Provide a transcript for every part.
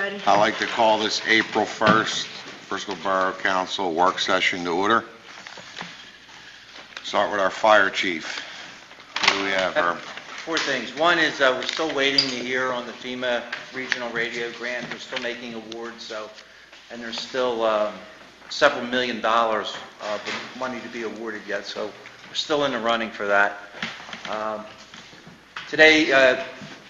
everybody. I'd like to call this April 1st Bristol Borough Council work session to order. Start with our fire chief. What do we have, Herb? Four things. One is we're still waiting to hear on the FEMA regional radio grant. We're still making awards, and there's still several $1 million of money to be awarded yet, so we're still in the running for that. Today,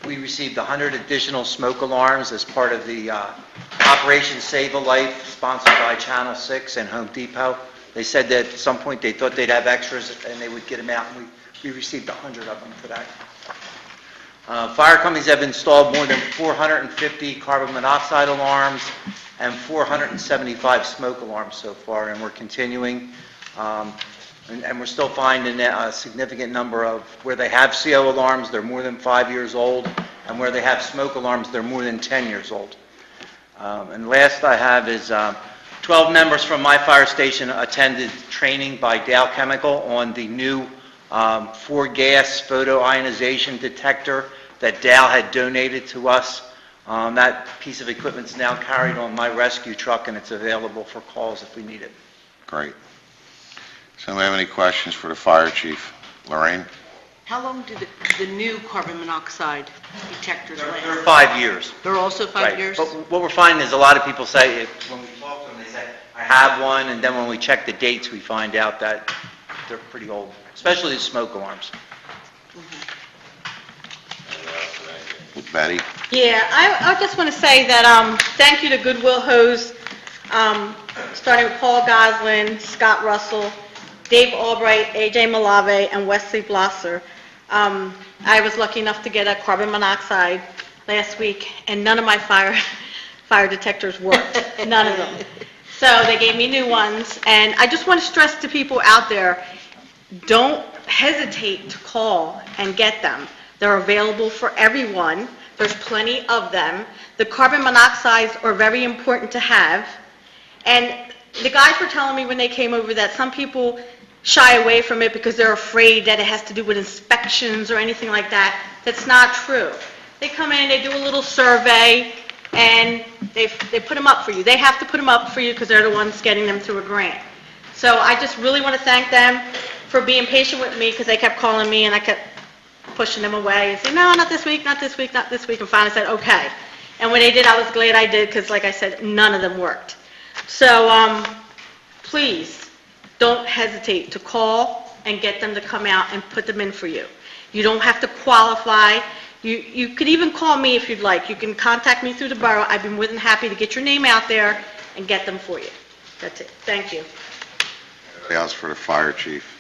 we received 100 additional smoke alarms as part of the Operation Save a Life, sponsored by Channel 6 and Home Depot. They said that at some point they thought they'd have extras and they would get them out, and we received 100 of them today. Fire companies have installed more than 450 carbon monoxide alarms and 475 smoke alarms so far, and we're continuing. And we're still finding a significant number of where they have CO alarms, they're more than 5 years old, and where they have smoke alarms, they're more than 10 years old. And last I have is 12 members from my fire station attended training by Dow Chemical on the new 4-gas photoionization detector that Dow had donated to us. That piece of equipment is now carried on my rescue truck, and it's available for calls if we need it. Great. So, do we have any questions for the fire chief? Lorraine? How long do the new carbon monoxide detectors They're last? 5 years. They're also 5 Right. years? But what we're finding is a lot of people say, when we talk to them, they say, I have one, and then when we check the dates, we find out that they're pretty old, especially the smoke alarms. Betty? Yeah, I just want to say that thank you to Goodwill Hose, starting with Paul Goslin, Scott Russell, Dave Albright, AJ Malave, and Wesley Blosser. I was lucky enough to get a carbon monoxide last week, and none of my fire detectors worked. None of them. So they gave me new ones, and I just want to stress to people out there, don't hesitate to call and get them. They're available for everyone. There's plenty of them. The carbon monoxides are very important to have. And the guys were telling me when they came over that some people shy away from it because they're afraid that it has to do with inspections or anything like that. That's not true. They come in, they do a little survey, and they put them up for you. They have to put them up for you because they're the ones getting them through a grant. So I just really want to thank them for being patient with me because they kept calling me and I kept pushing them away and saying, no, not this week, not this week, not this week, and finally said, okay. And when they did, I was glad I did because, like I said, none of them worked. So please don't hesitate to call and get them to come out and put them in for you. You don't have to qualify. You could even call me if you'd like. You can contact me through the borough. I'd be more than happy to get your name out there and get them for you. That's it. Thank you. Anybody else for the fire chief?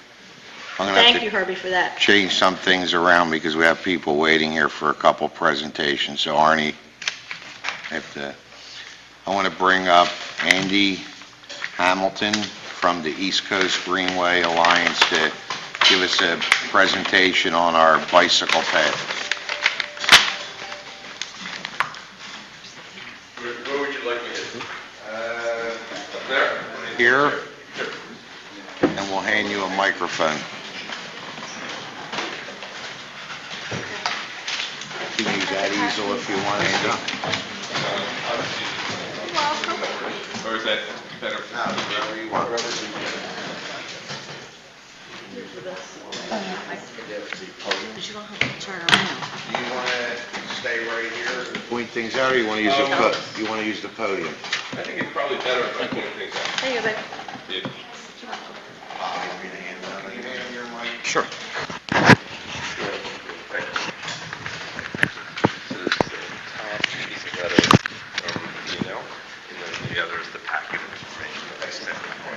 I'm going to Thank have you, to Herbie, for that. change some things around because we have people waiting here for a couple presentations. So, Arnie, I want to bring up Andy Hamilton from the East Coast Greenway Alliance to give us a presentation on our bicycle path. Where would you like me to? Up there? Here, and we'll hand you a microphone. You can use that easel if you want, Andy. Or is that better? Wherever you want. But you don't have to turn around. Do you want to stay right here, point things out, or you want to use the podium? I think it's probably better if I point things out. There you go, babe. Yeah. I'll give you the handout. Can you hand your mic? Sure. The other is the packet of information that I sent before.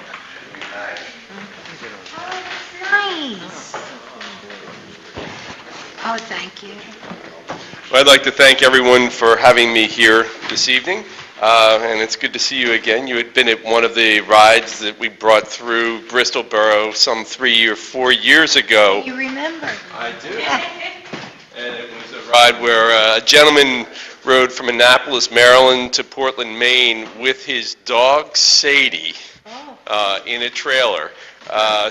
Nice. Oh, thank you. Well, I'd like to thank everyone for having me here this evening, and it's good to see you again. You had been at one of the rides that we brought through Bristol Borough some 3 or 4 years ago. You remember? I do. And it was a ride where a gentleman rode from Annapolis, Maryland to Portland, Maine with his dog Sadie in a trailer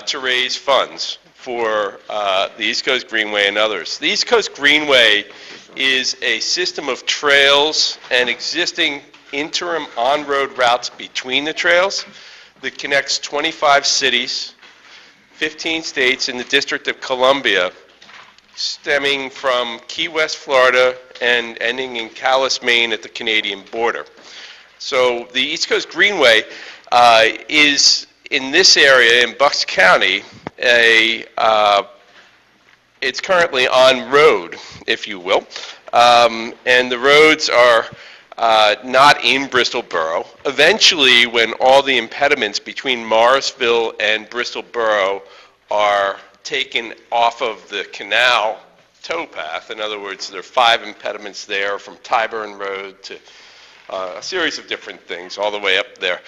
to raise funds for the East Coast Greenway and others. The East Coast Greenway is a system of trails and existing interim on-road routes between the trails that connects 25 cities, 15 states in the District of Columbia, stemming from Key West, Florida, and ending in Calais, Maine at the Canadian border. So the East Coast Greenway is, in this area in Bucks County, it's currently on road, if you will, and the roads are not in Bristol Borough. Eventually, when all the impediments between Morrisville and Bristol Borough are taken off of the canal towpath, in other words, there are 5 impediments there from Tyburn Road to a series of different things all the way up there,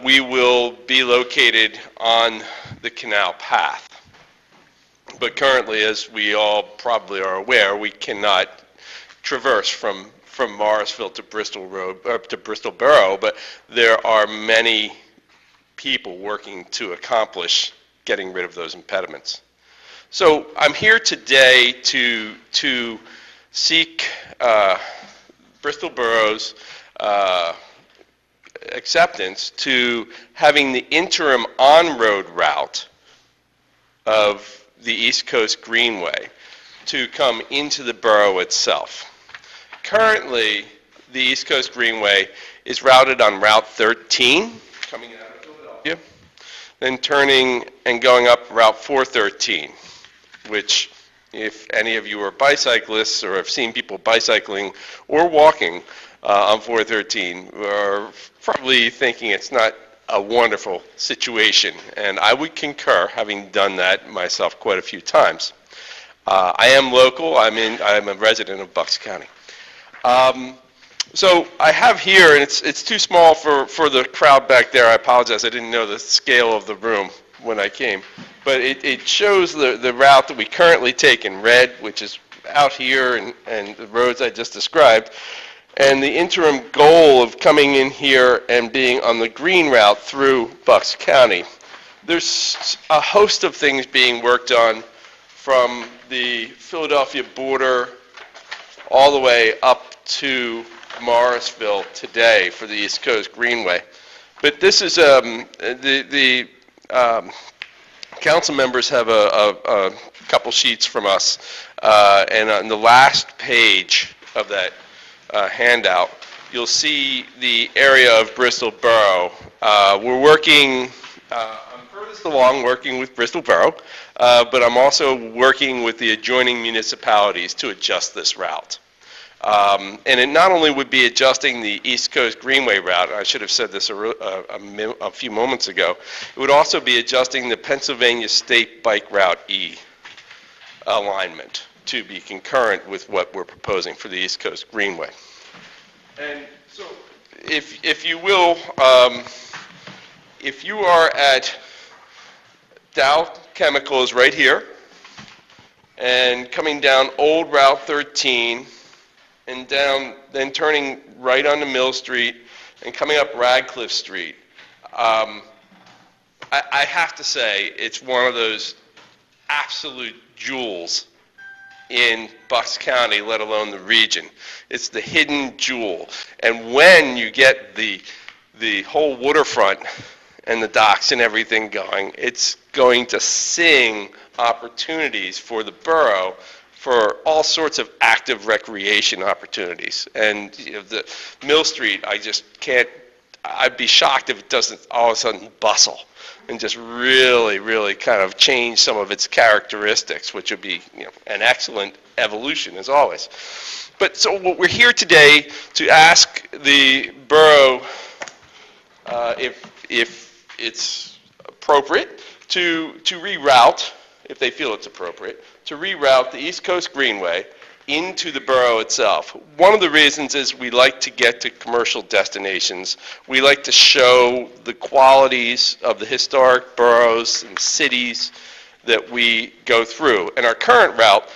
we will be located on the canal path. But currently, as we all probably are aware, we cannot traverse from Morrisville to Bristol Borough, but there are many people working to accomplish getting rid of those impediments. So I'm here today to seek Bristol Borough's acceptance to having the interim on-road route of the East Coast Greenway to come into the borough itself. Currently, the East Coast Greenway is routed on Route 13, coming out of Philadelphia, then turning and going up Route 413, which, if any of you are bicyclists or have seen people bicycling or walking on 413, are probably thinking it's not a wonderful situation, and I would concur, having done that myself quite a few times. I am local. I'm a resident of Bucks County. So I have here, and it's too small for the crowd back there. I apologize. I didn't know the scale of the room when I came, but it shows the route that we currently take in red, which is out here, and the roads I just described, and the interim goal of coming in here and being on the green route through Bucks County. There's a host of things being worked on from the Philadelphia border all the way up to Morrisville today for the East Coast Greenway. But this is, the council members have a couple sheets from us, and on the last page of that handout, you'll see the area of Bristol Borough. We're working, I'm furthest along working with Bristol Borough, but I'm also working with the adjoining municipalities to adjust this route. And it not only would be adjusting the East Coast Greenway route, I should have said this a few moments ago, it would also be adjusting the Pennsylvania State Bike Route E alignment to be concurrent with what we're proposing for the East Coast Greenway. And so, if you will, if you are at Dow Chemicals right here, and coming down Old Route 13, and down, then turning right onto Mill Street, and coming up Radcliffe Street, I have to say it's one of those absolute jewels in Bucks County, let alone the region. It's the hidden jewel. And when you get the whole waterfront and the docks and everything going, it's going to sing opportunities for the borough for all sorts of active recreation opportunities. And you know, the Mill Street, I just can't, I'd be shocked if it doesn't all of a sudden bustle and just really, really kind of change some of its characteristics, which would be, you know, an excellent evolution as always. But so we're here today to ask the borough if it's appropriate to reroute, if they feel it's appropriate, to reroute the East Coast Greenway into the borough itself. One of the reasons is we like to get to commercial destinations. We like to show the qualities of the historic boroughs and cities that we go through. And our current route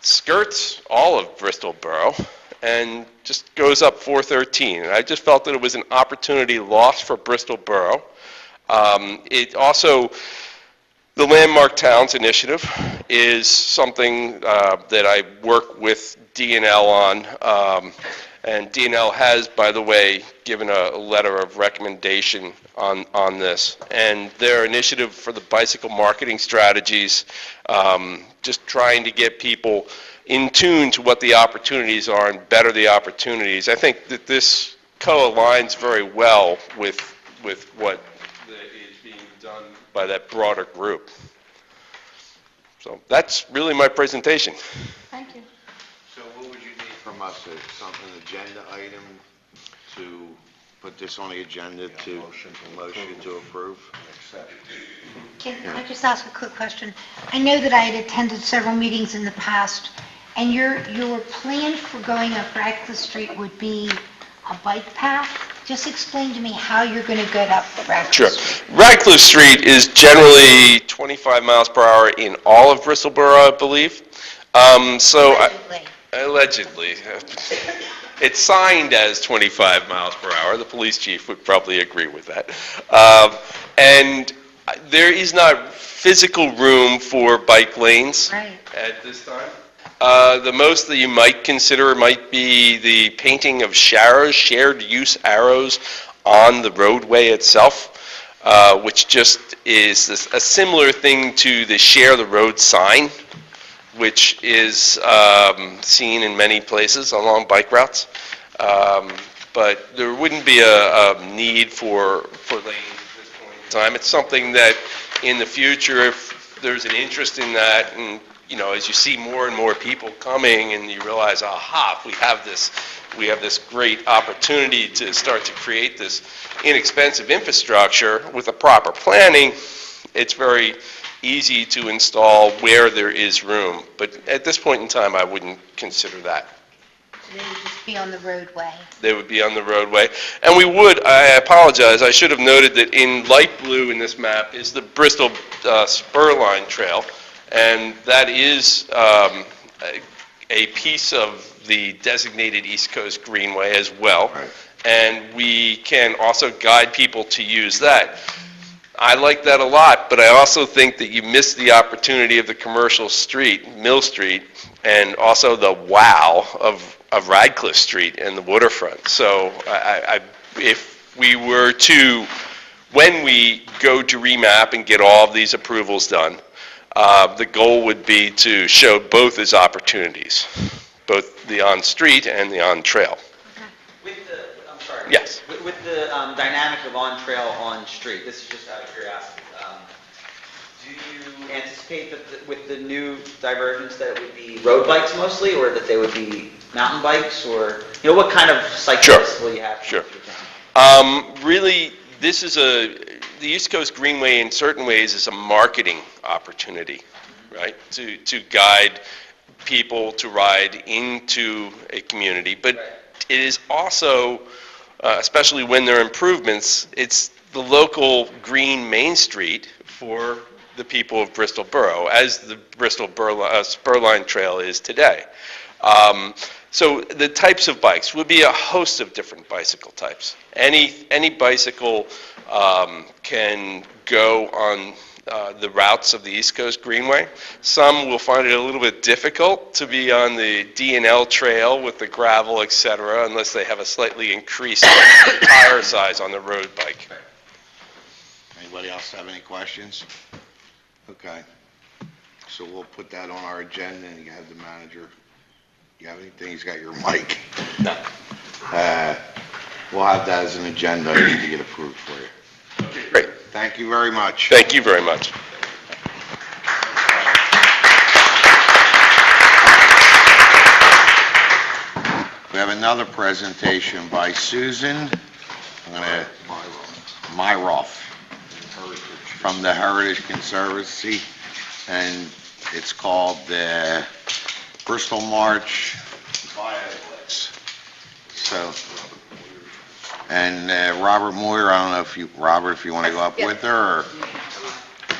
skirts all of Bristol Borough and just goes up 413. And I just felt that it was an opportunity lost for Bristol Borough. It also, the Landmark Towns Initiative is something that I work with D&L on, And DNL has, by the way, given a letter of recommendation on this. And their initiative for the bicycle marketing strategies, just trying to get people in tune to what the opportunities are and better the opportunities. I think that this co-aligns very well with what is being done by that broader group. So that's really my presentation. Thank you. So what would you need from us, an agenda item to put this on the agenda to, motion to approve? Can I just ask a quick question? I know that I had attended several meetings in the past, and your plan for going up Radcliffe Street would be a bike path? Just explain to me how you're going to get up Radcliffe Street. Sure. Radcliffe Street is generally 25 miles per hour in all of Bristol Borough, I believe. Allegedly. It's signed as 25 miles per hour. The police chief would probably agree with that. And there is not physical room for bike lanes at this time. The most that you might consider might be the painting of shared use arrows on the roadway itself, which just is a similar thing to the share the road sign, which is seen in many places along bike routes. But there wouldn't be a need for lanes at this point in time. It's something that in the future, if there's an interest in that, and as you see more and more people coming and you realize, aha, we have this great opportunity to start to create this inexpensive infrastructure with the proper planning, it's very easy to install where there is room. But at this point in time, I wouldn't consider that. So they would just be on the roadway. They would be on the roadway. And I apologize, I should have noted that in light blue in this map is the Bristol Spurline Trail. And that is a piece of the designated East Coast Greenway as well. Right. And we can also guide people to use that. I like that a lot, but I also think that you miss the opportunity of the commercial street, Mill Street, and also the wow of Radcliffe Street and the waterfront. So if we were to, when we go to remap and get all of these approvals done, the goal would be to show both as opportunities, both the on-street and the on-trail. I'm sorry. Yes. With the dynamic of on-trail, on-street, this is just out of curiosity. Do you anticipate that with the new divergence that it would be road bikes mostly, or that they would be mountain bikes, or what kind of cyclists will you have? Sure. Really, this is the East Coast Greenway in certain ways is a marketing opportunity, right? To guide people to ride into a community. But it is also, especially when there are improvements, it's the local green Main Street for the people of Bristol Borough, as the Bristol Spurline Trail is today. So the types of bikes would be a host of different bicycle types. Any bicycle can go on the routes of the East Coast Greenway. Some will find it a little bit difficult to be on the D&L trail with the gravel, etc., unless they have a slightly increased tire size on the road bike. Anybody else have any questions? Okay. So we'll put that on our agenda, and you have the manager. You have anything? He's got your mic. No. We'll have that as an agenda item to get approved for you. Okay, great. Thank you very much. Thank you very much. We have another presentation by Susan Myroff from the Heritage Conservancy, and it's called the Bristol Marsh Violets. So, and Robert Moyer, I don't know if you want to go up with her, or? I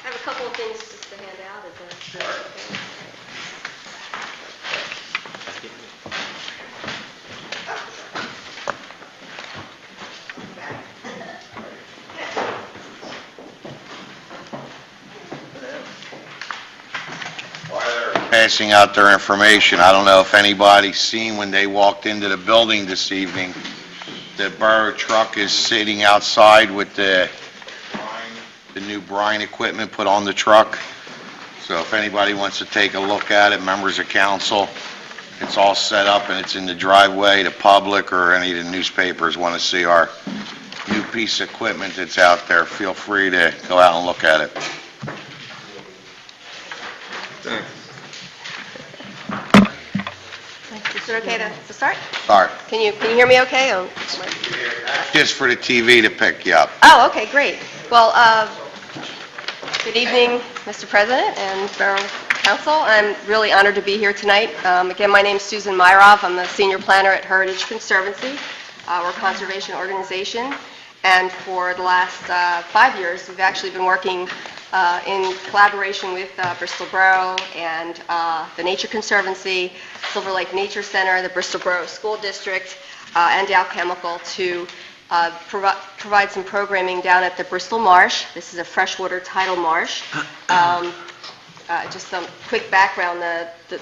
have a couple of things just to hand out. Is that okay? While they're passing out their information. I don't know if anybody's seen when they walked into the building this evening, the borough truck is sitting outside with the new brine equipment put on the truck. So if anybody wants to take a look at it, members of council, it's all set up and it's in the driveway. The public or any of the newspapers want to see our new piece of equipment that's out there, feel free to go out and look at it. Is it okay to start? Sorry. Can you hear me okay? Just for the TV to pick you up. Oh, okay, great. Well, good evening, Mr. President and Borough Council. I'm really honored to be here tonight. Again, my name's Susan Myrov. I'm the senior planner at Heritage Conservancy. We're a conservation organization. And for the last 5 years, we've actually been working in collaboration with Bristol Borough and the Nature Conservancy, Silver Lake Nature Center, the Bristol Borough School District, and Dow Chemical to provide some programming down at the Bristol Marsh. This is a freshwater tidal marsh. Just some quick background, the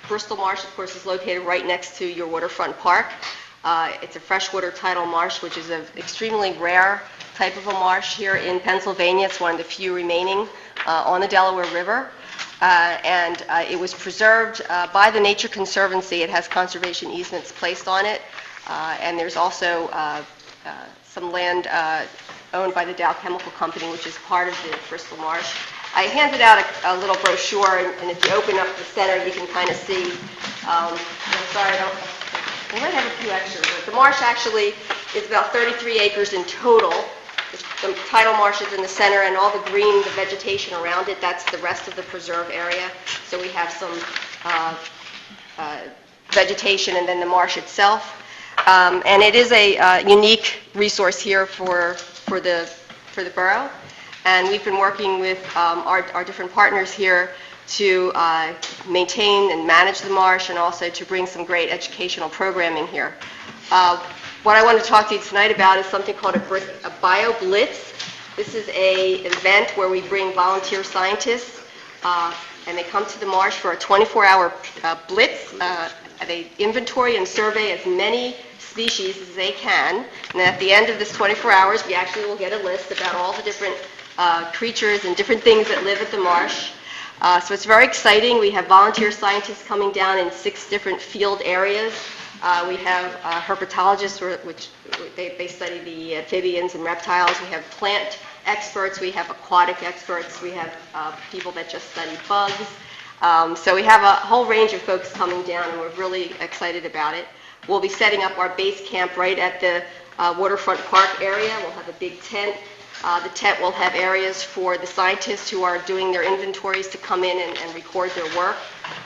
Bristol Marsh, of course, is located right next to your waterfront park. It's a freshwater tidal marsh, which is an extremely rare type of a marsh here in Pennsylvania. It's one of the few remaining on the Delaware River. And it was preserved by the Nature Conservancy. It has conservation easements placed on it. And there's also some land owned by the Dow Chemical Company, which is part of the Bristol Marsh. I handed out a little brochure, and if you open up the center, you can kind of see, I'm sorry, we might have a few extras, but the marsh actually is about 33 acres in total. The tidal marsh is in the center, and all the green, the vegetation around it, that's the rest of the preserve area. So we have some vegetation and then the marsh itself. And it is a unique resource here for the borough. And we've been working with our different partners here to maintain and manage the marsh and also to bring some great educational programming here. What I want to talk to you tonight about is something called a Bio Blitz. This is an event where we bring volunteer scientists and they come to the marsh for a 24-hour blitz. They inventory and survey as many species as they can, and at the end of this 24 hours we actually will get a list about all the different creatures and different things that live at the marsh. So it's very exciting. We have volunteer scientists coming down in 6 different field areas. We have herpetologists, which they study the amphibians and reptiles. We have plant experts. We have aquatic experts. We have people that just study bugs. So we have a whole range of folks coming down, and we're really excited about it. We'll be setting up our base camp right at the waterfront park area. We'll have a big tent. The tent will have areas for the scientists who are doing their inventories to come in and record their work.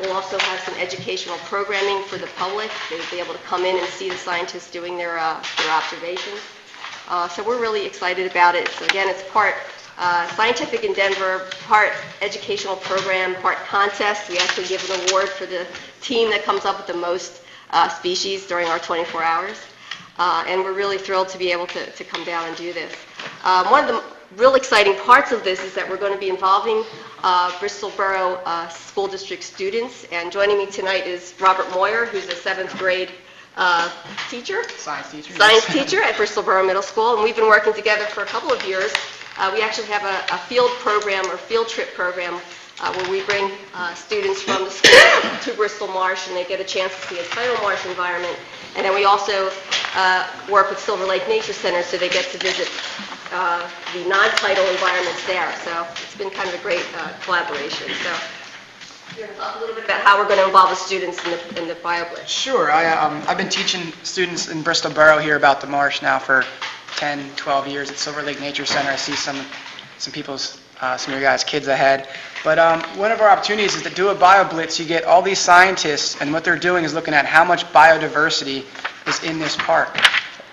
We'll also have some educational programming for the public. They'll be able to come in and see the scientists doing their observations. So we're really excited about it. So again, it's part scientific endeavor, part educational program, part contest. We actually give an award for the team that comes up with the most species during our 24 hours. And we're really thrilled to be able to come down and do this. One of the real exciting parts of this is that we're going to be involving Bristol Borough School District students. And joining me tonight is Robert Moyer, who's a 7th grade teacher. Science teacher at Bristol Borough Middle School. And we've been working together for a couple of years. We actually have a field program or field trip program where we bring students from the school to Bristol Marsh, and they get a chance to see a tidal marsh environment. And then we also work with Silver Lake Nature Center, so they get to visit the non-tidal environments there. So it's been kind of a great collaboration. So you're going to talk a little bit about how we're going to involve the students in the BioBlitz. Sure. I've been teaching students in Bristol Borough here about the marsh now for 10, 12 years at Silver Lake Nature Center. I see some people's, some of your guys' kids ahead. But one of our opportunities is to do a BioBlitz. You get all these scientists, and what they're doing is looking at how much biodiversity is in this park.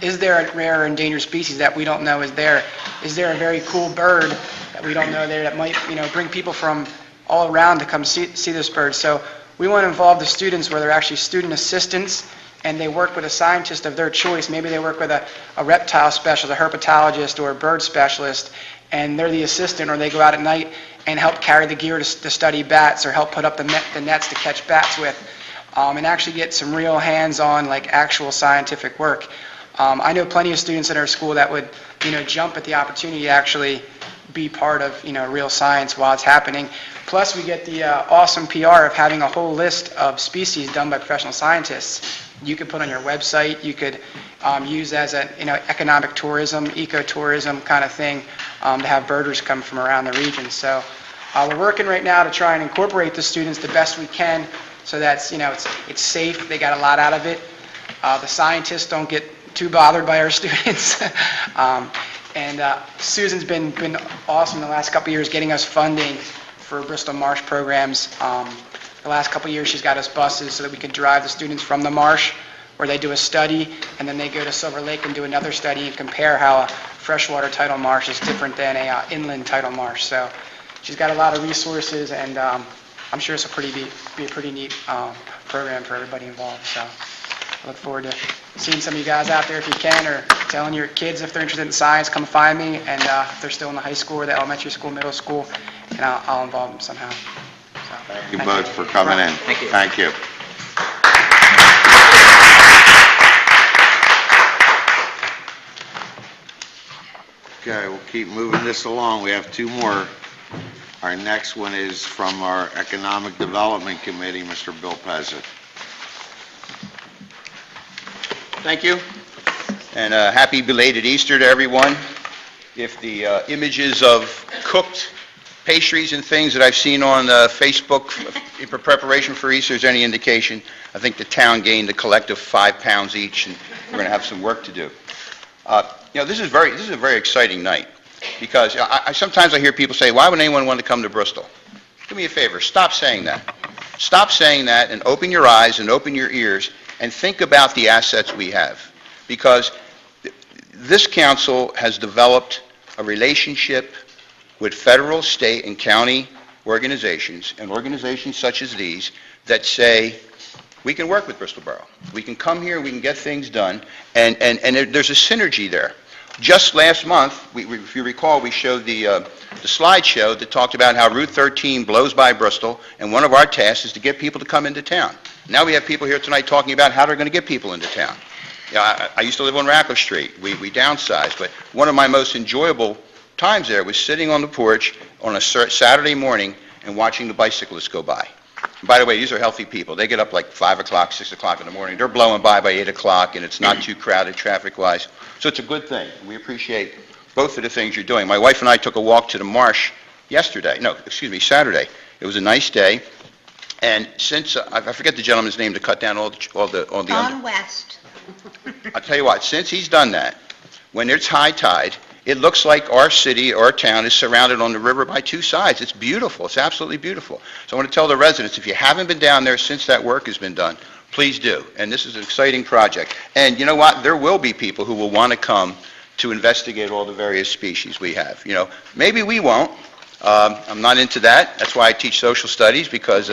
Is there a rare or endangered species that we don't know is there? Is there a very cool bird that we don't know there that might, bring people from all around to come see this bird? So we want to involve the students where they're actually student assistants, and they work with a scientist of their choice. Maybe they work with a reptile specialist, a herpetologist, or a bird specialist, and they're the assistant, or they go out at night and help carry the gear to study bats, or help put up the nets to catch bats with, and actually get some real hands-on, like actual scientific work. I know plenty of students at our school that would, jump at the opportunity to actually be part of, real science while it's happening. Plus, we get the awesome PR of having a whole list of species done by professional scientists. You could put on your website. You could use as an, economic tourism, ecotourism kind of thing, to have birders come from around the region. So we're working right now to try and incorporate the students the best we can, so that's, it's safe. They got a lot out of it. The scientists don't get too bothered by our students. Susan's been awesome the last couple of years getting us funding for Bristol Marsh programs. The last couple of years she's got us buses so that we can drive the students from the marsh, where they do a study, and then they go to Silver Lake and do another study and compare how a freshwater tidal marsh is different than a inland tidal marsh. So she's got a lot of resources, and I'm sure it's be a pretty neat program for everybody involved. So I look forward to seeing some of you guys out there if you can, or telling your kids if they're interested in science, come find me, and if they're still in the high school or the elementary school, middle school, and I'll involve them somehow. So, Thank you both for coming in. Thank you. Thank you. Okay, we'll keep moving this along. We have two more. Our next one is from our Economic Development Committee, Mr. Bill Peasant. Thank you, and happy belated Easter to everyone. If the images of cooked pastries and things that I've seen on Facebook in preparation for Easter is any indication, I think the town gained a collective 5 pounds each, and we're going to have some work to do. This is a very exciting night, because sometimes I hear people say, why would anyone want to come to Bristol? Do me a favor, stop saying that. Stop saying that and open your eyes and open your ears and think about the assets we have. Because this council has developed a relationship with federal, state, and county organizations, and organizations such as these, that say, we can work with Bristol Borough. We can come here, we can get things done, and there's a synergy there. Just last month, if you recall, we showed the slideshow that talked about how Route 13 blows by Bristol, and one of our tasks is to get people to come into town. Now we have people here tonight talking about how they're going to get people into town. I used to live on Ratcliffe Street. We downsized, but one of my most enjoyable times there was sitting on the porch on a Saturday morning and watching the bicyclists go by. And by the way, these are healthy people. They get up like 5 o'clock, 6 o'clock in the morning. They're blowing by 8 o'clock, and it's not too crowded traffic-wise. So it's a good thing. We appreciate both of the things you're doing. My wife and I took a walk to the marsh Saturday. It was a nice day. And since, I forget the gentleman's name to cut down all the Don West. I'll tell you what, since he's done that, when it's high tide, it looks like our city, our town is surrounded on the river by two sides. It's beautiful. It's absolutely beautiful. So I want to tell the residents, if you haven't been down there since that work has been done, please do. And this is an exciting project. And you know what? There will be people who will want to come to investigate all the various species we have. Maybe we won't. I'm not into that. That's why I teach social studies, because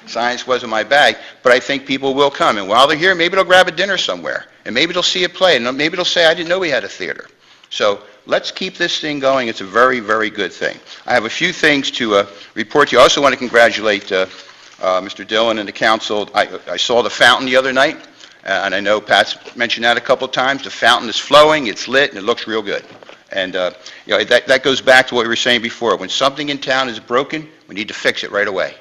science wasn't my bag. But I think people will come. And while they're here, maybe they'll grab a dinner somewhere. And maybe they'll see a play. And maybe they'll say, I didn't know we had a theater. So let's keep this thing going. It's a very, very good thing. I have a few things to report to you. I also want to congratulate Mr. Dillon and the council. I saw the fountain the other night, and I know Pat's mentioned that a couple of times. The fountain is flowing, it's lit, and it looks real good. And that goes back to what we were saying before. When something in town is broken, we need to fix it right away.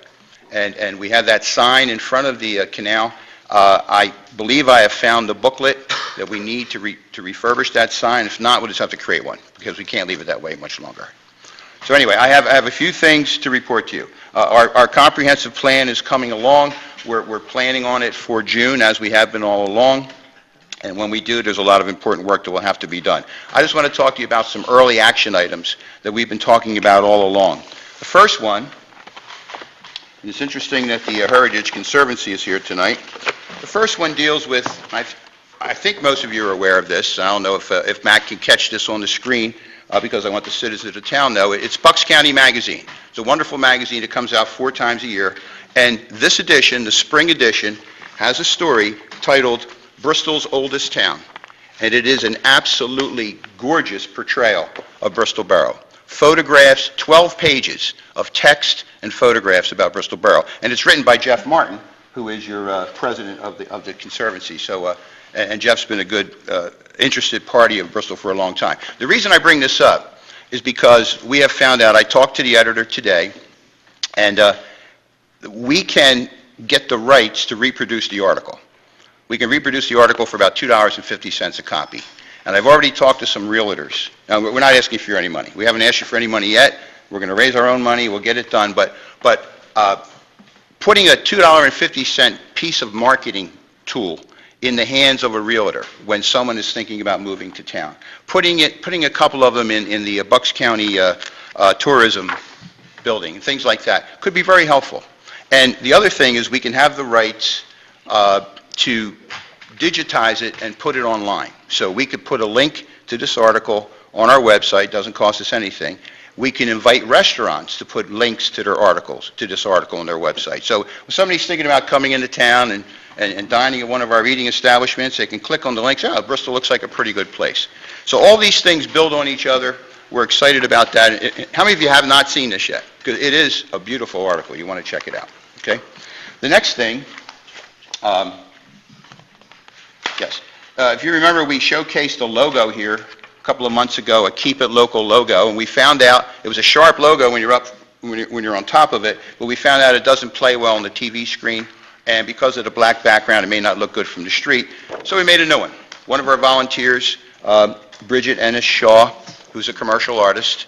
And we have that sign in front of the canal. I believe I have found the booklet that we need to refurbish that sign. If not, we'll just have to create one, because we can't leave it that way much longer. So anyway, I have a few things to report to you. Our comprehensive plan is coming along. We're planning on it for June, as we have been all along. And when we do, there's a lot of important work that will have to be done. I just want to talk to you about some early action items that we've been talking about all along. The first one, and it's interesting that the Heritage Conservancy is here tonight. The first one deals with, I think most of you are aware of this. I don't know if Matt can catch this on the screen, because I want the citizens of the town to know. It's Bucks County Magazine. It's a wonderful magazine that comes out 4 times a year. And this edition, the spring edition, has a story titled Bristol's Oldest Town. And it is an absolutely gorgeous portrayal of Bristol Borough. photographs, 12 pages of text and photographs about Bristol Borough. And it's written by Jeff Martin, who is your president of the Conservancy. So, and Jeff's been a good, interested party of Bristol for a long time. The reason I bring this up is because we have found out, I talked to the editor today, and we can get the rights to reproduce the article. We can reproduce the article for about $2.50 a copy. And I've already talked to some realtors. Now, we're not asking for any money. We haven't asked you for any money yet. We're going to raise our own money. We'll get it done. But putting a $2.50 piece of marketing tool in the hands of a realtor when someone is thinking about moving to town, putting a couple of them in the Bucks County tourism building, things like that, could be very helpful. And the other thing is we can have the rights to digitize it and put it online. So we could put a link to this article on our website, doesn't cost us anything. We can invite restaurants to put links to their articles, to this article on their website. So if somebody's thinking about coming into town and dining at one of our eating establishments, they can click on the links. Oh, Bristol looks like a pretty good place. So all these things build on each other. We're excited about that. How many of you have not seen this yet? Because it is a beautiful article. You want to check it out. Okay? The next thing, yes. If you remember, we showcased a logo here a couple of months ago, a Keep It Local logo, and we found out it was a sharp logo when you're on top of it, but we found out it doesn't play well on the TV screen, and because of the black background, it may not look good from the street, so we made a new one. One of our volunteers, Bridget Ennis Shaw, who's a commercial artist,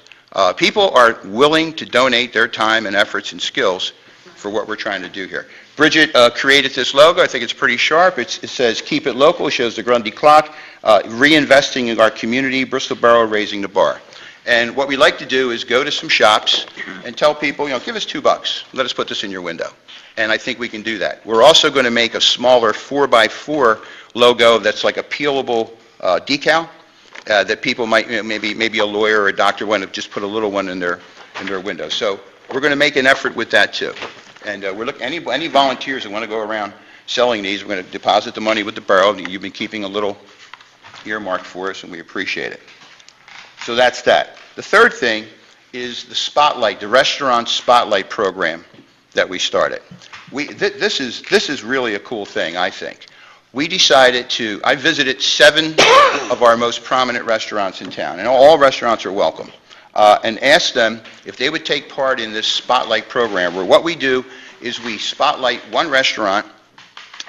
people are willing to donate their time and efforts and skills for what we're trying to do here. Bridget created this logo. I think it's pretty sharp. It says, "Keep it local." It shows the Grundy clock, reinvesting in our community, Bristol Borough raising the bar. And what we like to do is go to some shops and tell people, give us $2. Let us put this in your window. And I think we can do that. We're also going to make a smaller 4x4 logo that's like a peelable decal that people might, maybe a lawyer or a doctor want to just put a little one in their window. So we're going to make an effort with that too. And we're looking, any volunteers that want to go around selling these, we're going to deposit the money with the borough. You've been keeping a little earmark for us, and we appreciate it. So that's that. The third thing is the Spotlight, the Restaurant Spotlight program that we started. This is really a cool thing, I think. We decided I visited 7 of our most prominent restaurants in town, and all restaurants are welcome. And asked them if they would take part in this Spotlight program, where what we do is we spotlight one restaurant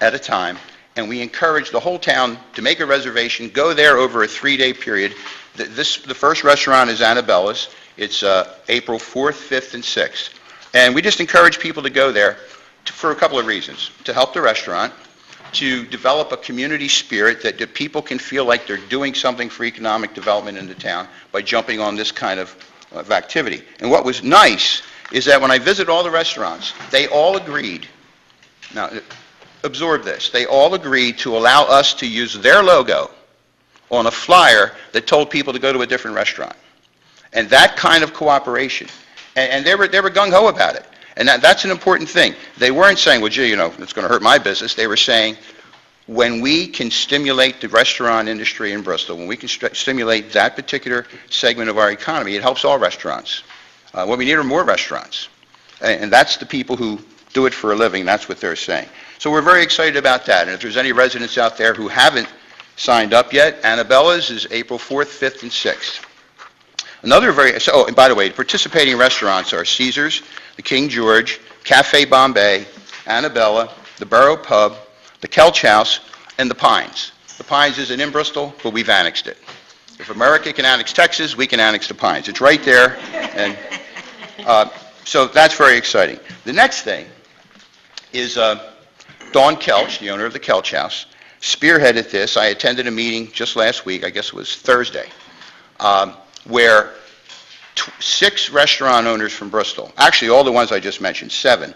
at a time, and we encourage the whole town to make a reservation, go there over a 3-day period. The first restaurant is Annabella's. It's April 4th, 5th, and 6th. And we just encourage people to go there for a couple of reasons. To help the restaurant, to develop a community spirit that people can feel like they're doing something for economic development in the town by jumping on this kind of activity. And what was nice is that when I visit all the restaurants, they all agreed, now absorb this, they all agreed to allow us to use their logo on a flyer that told people to go to a different restaurant. And that kind of cooperation, and they were gung-ho about it. And that's an important thing. They weren't saying, well, gee, it's going to hurt my business. They were saying, when we can stimulate the restaurant industry in Bristol, when we can stimulate that particular segment of our economy, it helps all restaurants. What we need are more restaurants. And that's the people who do it for a living. That's what they're saying. So we're very excited about that. And if there's any residents out there who haven't signed up yet, Annabella's is April 4th, 5th, and 6th. And by the way, participating restaurants are Caesars, the King George, Cafe Bombay, Annabella, the Borough Pub, the Kelch House, and the Pines. The Pines isn't in Bristol, but we've annexed it. If America can annex Texas, we can annex the Pines. It's right there, and so that's very exciting. The next thing is Dawn Kelch, the owner of the Kelch House, spearheaded this. I attended a meeting just last week, I guess it was Thursday, where 6 restaurant owners from Bristol, actually all the ones I just mentioned, 7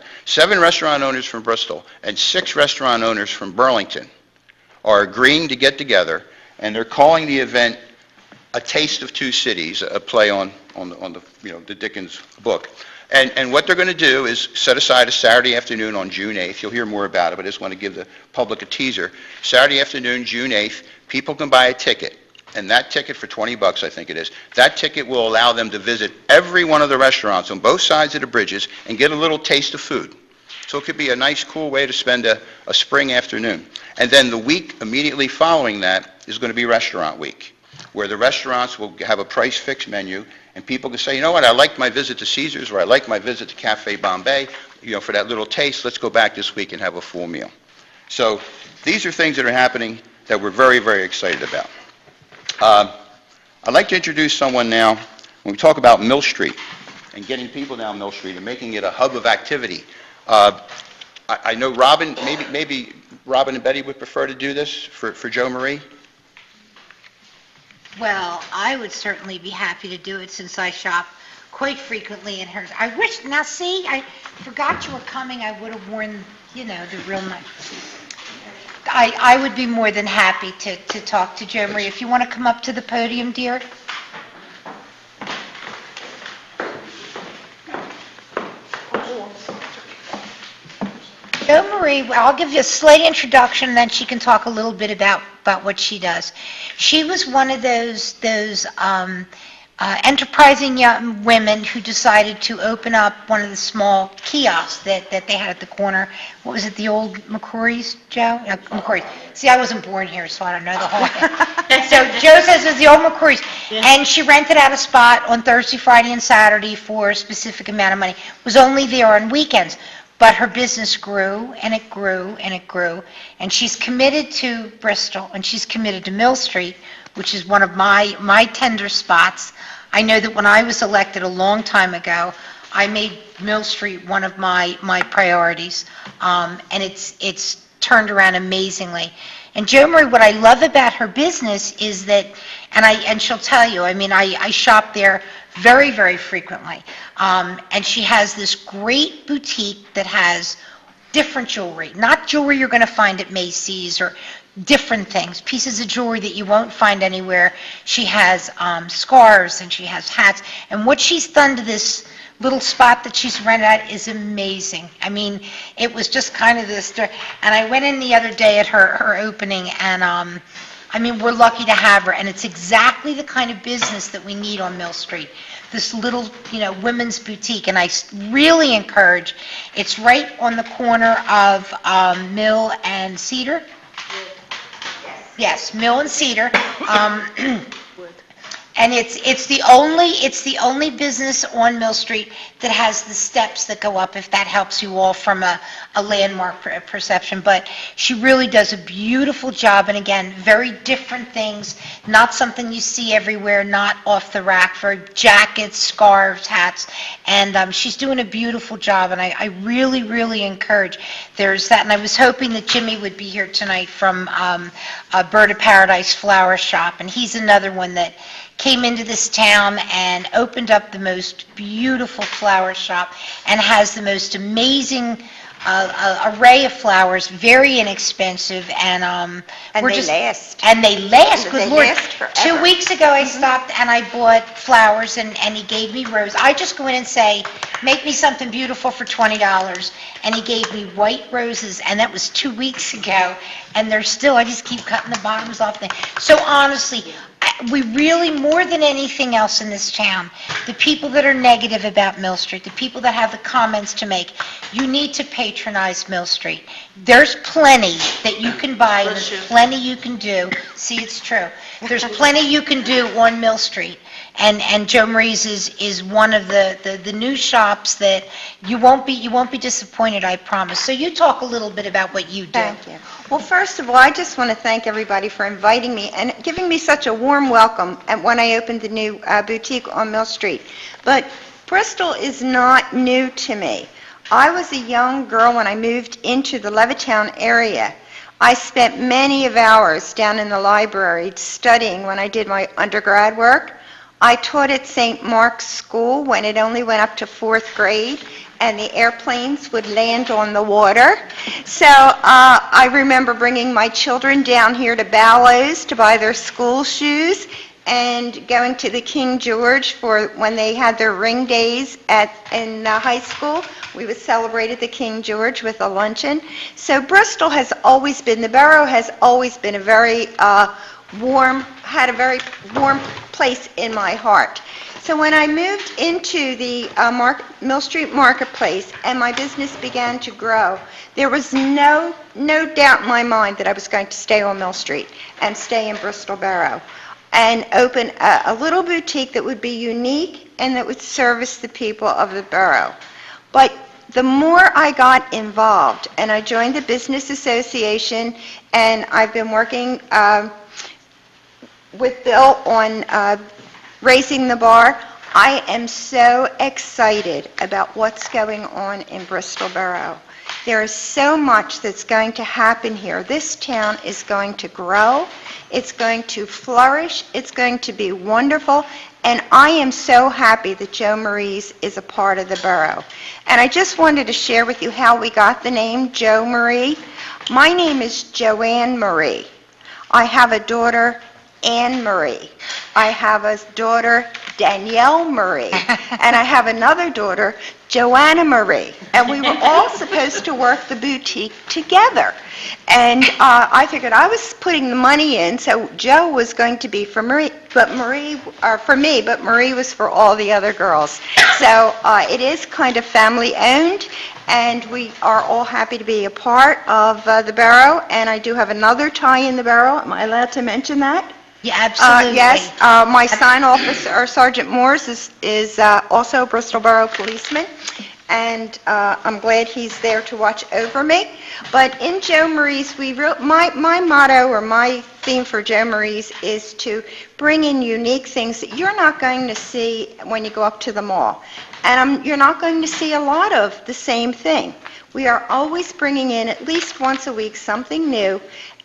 restaurant owners from Bristol and 6 restaurant owners from Burlington are agreeing to get together, and they're calling the event A Taste of Two Cities, a play on the Dickens book. And what they're going to do is set aside a Saturday afternoon on June 8th. You'll hear more about it, but I just want to give the public a teaser. Saturday afternoon, June 8th, people can buy a ticket and that ticket for $20, I think it is, that ticket will allow them to visit every one of the restaurants on both sides of the bridges and get a little taste of food. So it could be a nice, cool way to spend a spring afternoon. And then the week immediately following that is going to be Restaurant Week, where the restaurants will have a price-fixed menu, and people can say, you know what, I liked my visit to Caesars, or I liked my visit to Cafe Bombay, for that little taste, let's go back this week and have a full meal. So these are things that are happening that we're very, very excited about. I'd like to introduce someone now, when we talk about Mill Street, and getting people down Mill Street and making it a hub of activity. I know Robin, maybe Robin and Betty would prefer to do this for Joe Marie? Well, I would certainly be happy to do it since I shop quite frequently in hers. I wish, now see, I forgot you were coming. I would have worn, the real nice. I would be more than happy to talk to Joe Marie. If you want to come up to the podium, dear. Joe Marie, I'll give you a slight introduction, and then she can talk a little bit about what she does. She was one of those enterprising young women who decided to open up one of the small kiosks that they had at the corner. What was it, the old McCrory's, Joe? McCrory's. See, I wasn't born here, so I don't know the whole thing. So Joe says it was the old McCrory's. Yeah. And she rented out a spot on Thursday, Friday, and Saturday for a specific amount of money. It was only there on weekends. But her business grew, and it grew, and it grew. And she's committed to Bristol, and she's committed to Mill Street, which is one of my tender spots. I know that when I was elected a long time ago, I made Mill Street one of my priorities, and it's turned around amazingly. And Joe Marie, what I love about her business is that, and she'll tell you, I shop there very, very frequently. And she has this great boutique that has different jewelry, not jewelry you're going to find at Macy's or different things, pieces of jewelry that you won't find anywhere. She has scarves and she has hats. And what she's done to this little spot that she's rented out is amazing. It was just kind of this, and I went in the other day at her opening, and we're lucky to have her, and it's exactly the kind of business that we need on Mill Street. This little, women's boutique, and I really encourage, it's right on the corner of Mill and Cedar. Yes, Mill and Cedar. And it's the only business on Mill Street that has the steps that go up, if that helps you all from a landmark perception. But she really does a beautiful job, and again, very different things, not something you see everywhere, not off the rack, for jackets, scarves, hats, and she's doing a beautiful job, and I really, really encourage. There's that, and I was hoping that Jimmy would be here tonight from Bird of Paradise Flower Shop, and he's another one that came into this town and opened up the most beautiful flower shop and has the most amazing array of flowers, very inexpensive, and we're they just last. And they last. Good They Lord! last forever. 2 weeks ago, I stopped and I bought flowers, and he gave me roses. I just go in and say, "Make me something beautiful for $20," and he gave me white roses, and that was 2 weeks ago, and they're still. I just keep cutting the bottoms off them. So honestly, we really, more than anything else in this town, the people that are negative about Mill Street, the people that have the comments to make, you need to patronize Mill Street. There's plenty that you can buy, and there's plenty you can do. See, it's true. There's plenty you can do on Mill Street. And Joe Marie's is one of the new shops that you won't be disappointed, I promise. So you talk a little bit about what you do. Thank you. Well, first of all, I just want to thank everybody for inviting me and giving me such a warm welcome when I opened the new boutique on Mill Street. But Bristol is not new to me. I was a young girl when I moved into the Levittown area. I spent many of hours down in the library studying when I did my undergrad work. I taught at St. Mark's School when it only went up to 4th grade, and the airplanes would land on the water. So I remember bringing my children down here to Ballows to buy their school shoes, and going to the King George for when they had their ring days in high school. We would celebrate at the King George with a luncheon. So Bristol has always been, the borough has always been a very had a very warm place in my heart. So when I moved into the Mill Street Marketplace and my business began to grow, there was no doubt in my mind that I was going to stay on Mill Street and stay in Bristol Borough and open a little boutique that would be unique and that would service the people of the borough. But the more I got involved, and I joined the Business Association, and I've been working with Bill on raising the bar, I am so excited about what's going on in Bristol Borough. There is so much that's going to happen here. This town is going to grow, it's going to flourish, it's going to be wonderful, and I am so happy that Joe Marie's is a part of the borough. And I just wanted to share with you how we got the name Joe Marie. My name is Joanne Marie. I have a daughter, Anne Marie. I have a daughter, Danielle Marie. And I have another daughter, Joanna Marie. And we were all supposed to work the boutique together. And I figured I was putting the money in, so Joe was going to be for me, but Marie was for all the other girls. So it is kind of family owned, and we are all happy to be a part of the borough. And I do have another tie in the borough. Am I allowed to mention that? Yeah, absolutely. Yes, my sign officer, Sergeant Moores, is also a Bristol Borough policeman, and I'm glad he's there to watch over me. But in Joe Marie's, my motto or my theme for Joe Marie's is to bring in unique things that you're not going to see when you go up to the mall. And you're not going to see a lot of the same thing. We are always bringing in at least once a week something new,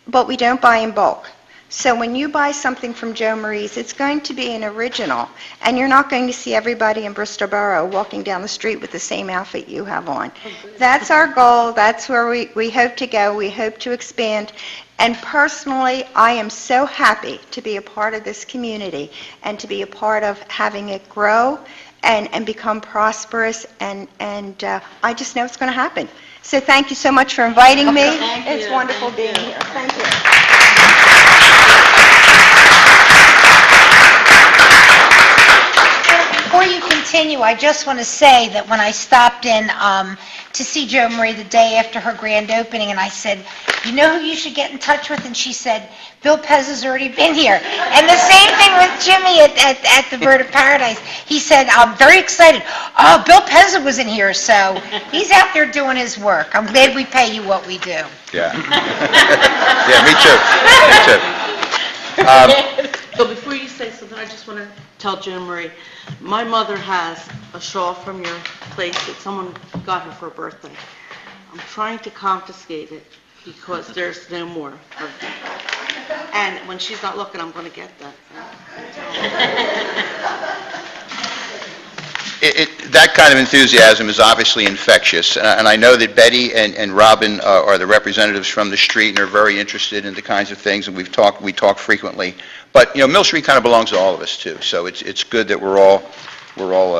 but we don't buy in bulk. So when you buy something from Joe Marie's, it's going to be an original, and you're not going to see everybody in Bristol Borough walking down the street with the same outfit you have on. That's our goal. That's where we hope to go. We hope to expand. And personally, I am so happy to be a part of this community and to be a part of having it grow and become prosperous, and I just know it's going to happen. So thank you so much for inviting me. It's wonderful being here. Thank you. Before you continue, I just want to say that when I stopped in to see Joe Marie the day after her grand opening, and I said, you know who you should get in touch with? And she said, Bill Pez has already been here. And the same thing with Jimmy at the Bird of Paradise. He said, I'm very excited. Oh, Bill Pez was in here, so he's out there doing his work. I'm glad we pay you what we do. Yeah. Yeah, me too. Me too. So before you say something, I just want to tell Joe Marie, my mother has a shawl from your place that someone got her for her birthday. I'm trying to confiscate it because there's no more of it. And when she's not looking, I'm going to get that. That kind of enthusiasm is obviously infectious, and I know that Betty and Robin are the representatives from the street and are very interested in the kinds of things, and we talk frequently. But, you know, Mill Street kind of belongs to all of us, too, so it's good that we're all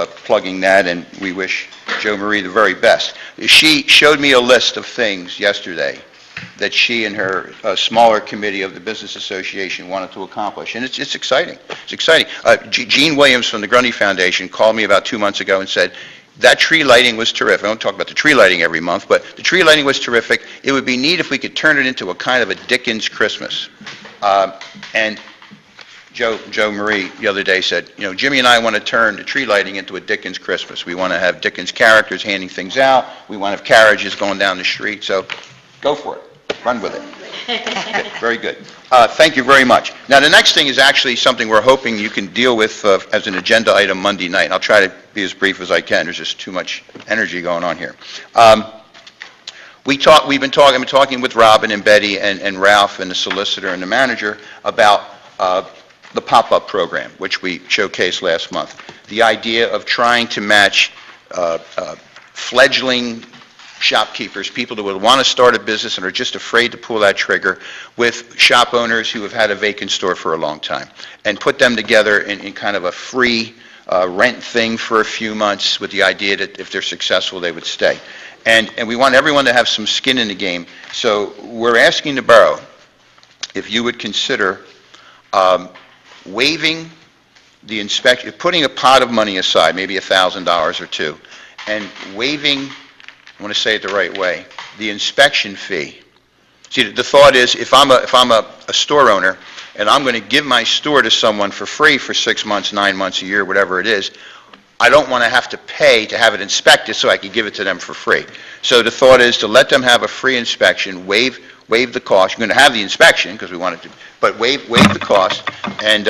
plugging that, and we wish Joe Marie the very best. She showed me a list of things yesterday that she and her smaller committee of the Business Association wanted to accomplish, and it's exciting. It's exciting. Gene Williams from the Grundy Foundation called me about 2 months ago and said, that tree lighting was terrific. I don't talk about the tree lighting every month, but the tree lighting was terrific. It would be neat if we could turn it into a kind of a Dickens Christmas. And Joe Marie the other day said, you know, Jimmy and I want to turn the tree lighting into a Dickens Christmas. We want to have Dickens characters handing things out. We want to have carriages going down the street. So go for it. Run with it. Okay, very good. Thank you very much. Now, the next thing is actually something we're hoping you can deal with as an agenda item Monday night. I'll try to be as brief as I can. There's just too much energy going on here. I've been talking with Robin and Betty and Ralph and the solicitor and the manager about the pop-up program, which we showcased last month. The idea of trying to match fledgling shopkeepers, people that would want to start a business and are just afraid to pull that trigger, with shop owners who have had a vacant store for a long time, and put them together in kind of a free rent thing for a few months with the idea that if they're successful, they would stay. And we want everyone to have some skin in the game. So we're asking the borough if you would consider waiving the inspection, putting a pot of money aside, maybe $1,000 or two, and waiving, I want to say it the right way, the inspection fee. See, the thought is, if I'm a store owner, and I'm going to give my store to someone for free for 6 months, 9 months, a year, whatever it is, I don't want to have to pay to have it inspected so I can give it to them for free. So the thought is to let them have a free inspection, waive the cost. You're going to have the inspection because we want it to, but waive the cost. And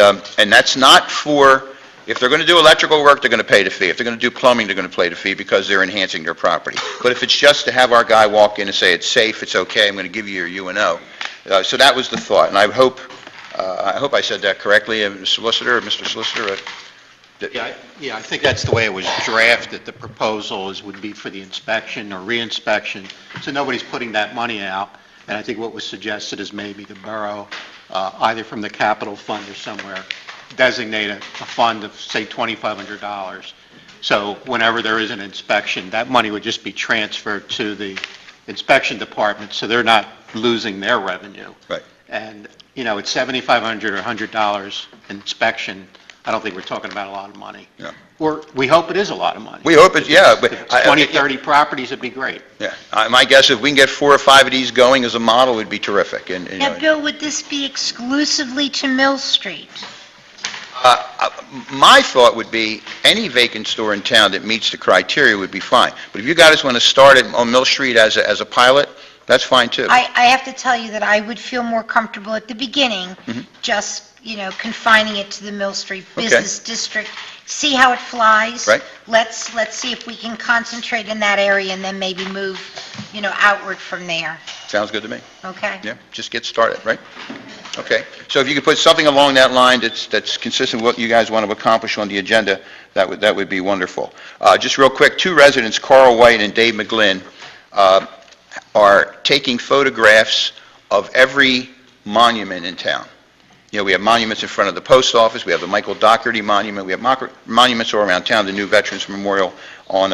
that's not for, if they're going to do electrical work, they're going to pay the fee. If they're going to do plumbing, they're going to pay the fee because they're enhancing their property. But if it's just to have our guy walk in and say, it's safe, it's okay, I'm going to give you your UNO. So that was the thought. And I hope I said that correctly, Mr. Solicitor. Yeah, I think that's the way it was drafted. The proposal would be for the inspection or re-inspection, so nobody's putting that money out. And I think what was suggested is maybe the borough, either from the capital fund or somewhere, designate a fund of, say, $2,500. So whenever there is an inspection, that money would just be transferred to the inspection department, so they're not losing their revenue. Right. And, it's $7,500 or $100 inspection. I don't think we're talking about a lot of money. Yeah. Or we hope it is a lot of money. We hope it, yeah. But If it's 20, 30 properties, it'd be great. Yeah, my guess, if we can get 4 or 5 of these going as a model, would be terrific. And Now, Bill, would this be exclusively to Mill Street? my thought would be any vacant store in town that meets the criteria would be fine. But if you guys want to start it on Mill Street as a pilot, that's fine too. I have to tell you that I would feel more comfortable at the beginning, just, confining it to the Mill Street Business District, see how it flies. Right. Let's see if we can concentrate in that area and then maybe move, outward from there, Sounds good to me. okay? Yeah, just get started, right? Okay, so if you could put something along that line that's consistent with what you guys want to accomplish on the agenda, that would be wonderful. Just real quick, 2 residents, Carl White and Dave McGlynn, are taking photographs of every monument in town. We have monuments in front of the post office, we have the Michael Dougherty Monument, we have monuments all around town, the new Veterans Memorial on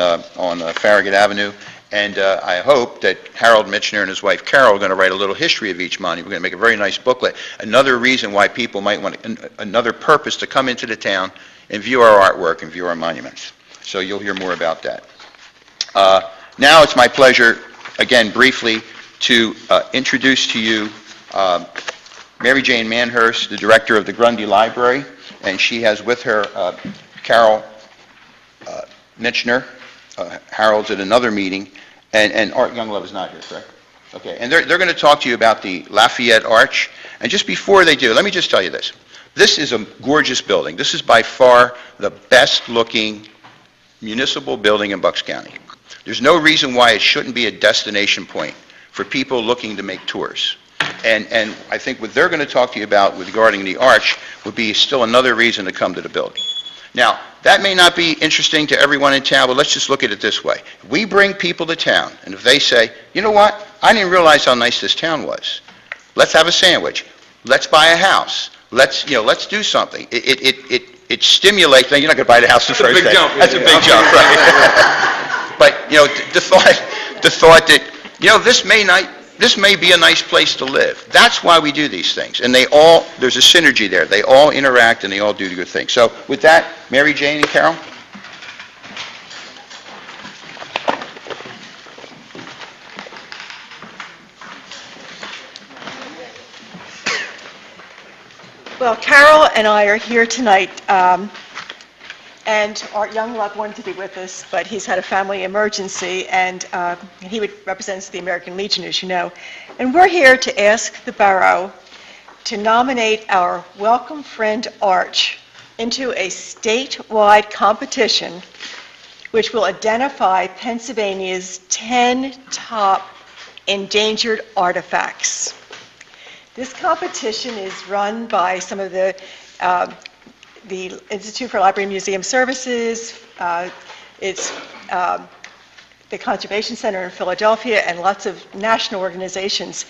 Farragut Avenue, and I hope that Harold Mitchner and his wife Carol are going to write a little history of each monument. We're going to make a very nice booklet. Another reason why people might want, another purpose to come into the town and view our artwork and view our monuments. So you'll hear more about that. Now it's my pleasure, again, briefly, to introduce to you Mary Jane Manhurst, the director of the Grundy Library, and she has with her Carol Mitchner. Harold's at another meeting, and Art Younglove is not here, correct? Okay, and they're going to talk to you about the Lafayette Arch. And just before they do, let me just tell you this. This is a gorgeous building. This is by far the best-looking municipal building in Bucks County. There's no reason why it shouldn't be a destination point for people looking to make tours. And I think what they're going to talk to you about regarding the arch would be still another reason to come to the building. Now, that may not be interesting to everyone in town, but let's just look at it this way. We bring people to town, and if they say, you know what, I didn't realize how nice this town was. Let's have a sandwich. Let's buy a house. Let's do something. It stimulates. Now, you're not going to buy the house the first day. That's a big jump, right? But, the thought that, this may be a nice place to live. That's why we do these things. And there's a synergy there. They all interact and they all do good things. So with that, Mary Jane and Carol. Well, Carol and I are here tonight, and Art Younglove wanted to be with us, but he's had a family emergency, and he represents the American Legion, as you know. And we're here to ask the borough to nominate our Welcome Friend Arch into a statewide competition which will identify Pennsylvania's 10 top endangered artifacts. This competition is run by some of the Institute for Library and Museum Services, it's the Conservation Center in Philadelphia, and lots of national organizations.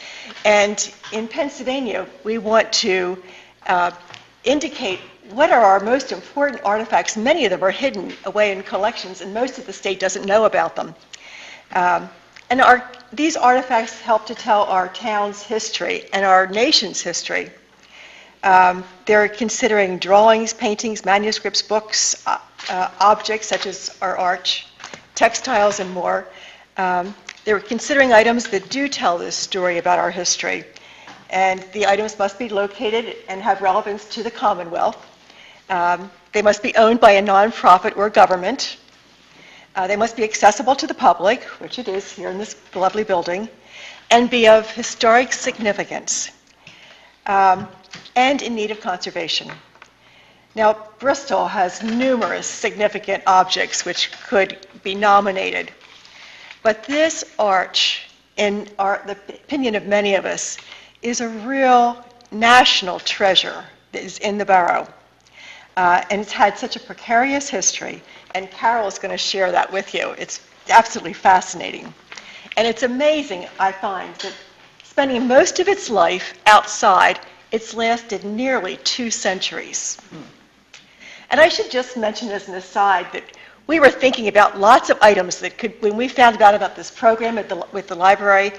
And in Pennsylvania, we want to indicate what are our most important artifacts. Many of them are hidden away in collections, and most of the state doesn't know about them. And these artifacts help to tell our town's history and our nation's history. They're considering drawings, paintings, manuscripts, books, objects such as our arch, textiles, and more. They're considering items that do tell this story about our history, and the items must be located and have relevance to the Commonwealth. They must be owned by a nonprofit or government. They must be accessible to the public, which it is here in this lovely building, and be of historic significance, and in need of conservation. Now, Bristol has numerous significant objects which could be nominated, but this arch, in the opinion of many of us, is a real national treasure that is in the borough. And it's had such a precarious history, and Carol is going to share that with you. It's absolutely fascinating. And it's amazing, I find, that spending most of its life outside, it's lasted nearly 2 centuries. And I should just mention as an aside that we were thinking about lots of items that could, when we found out about this program with the library,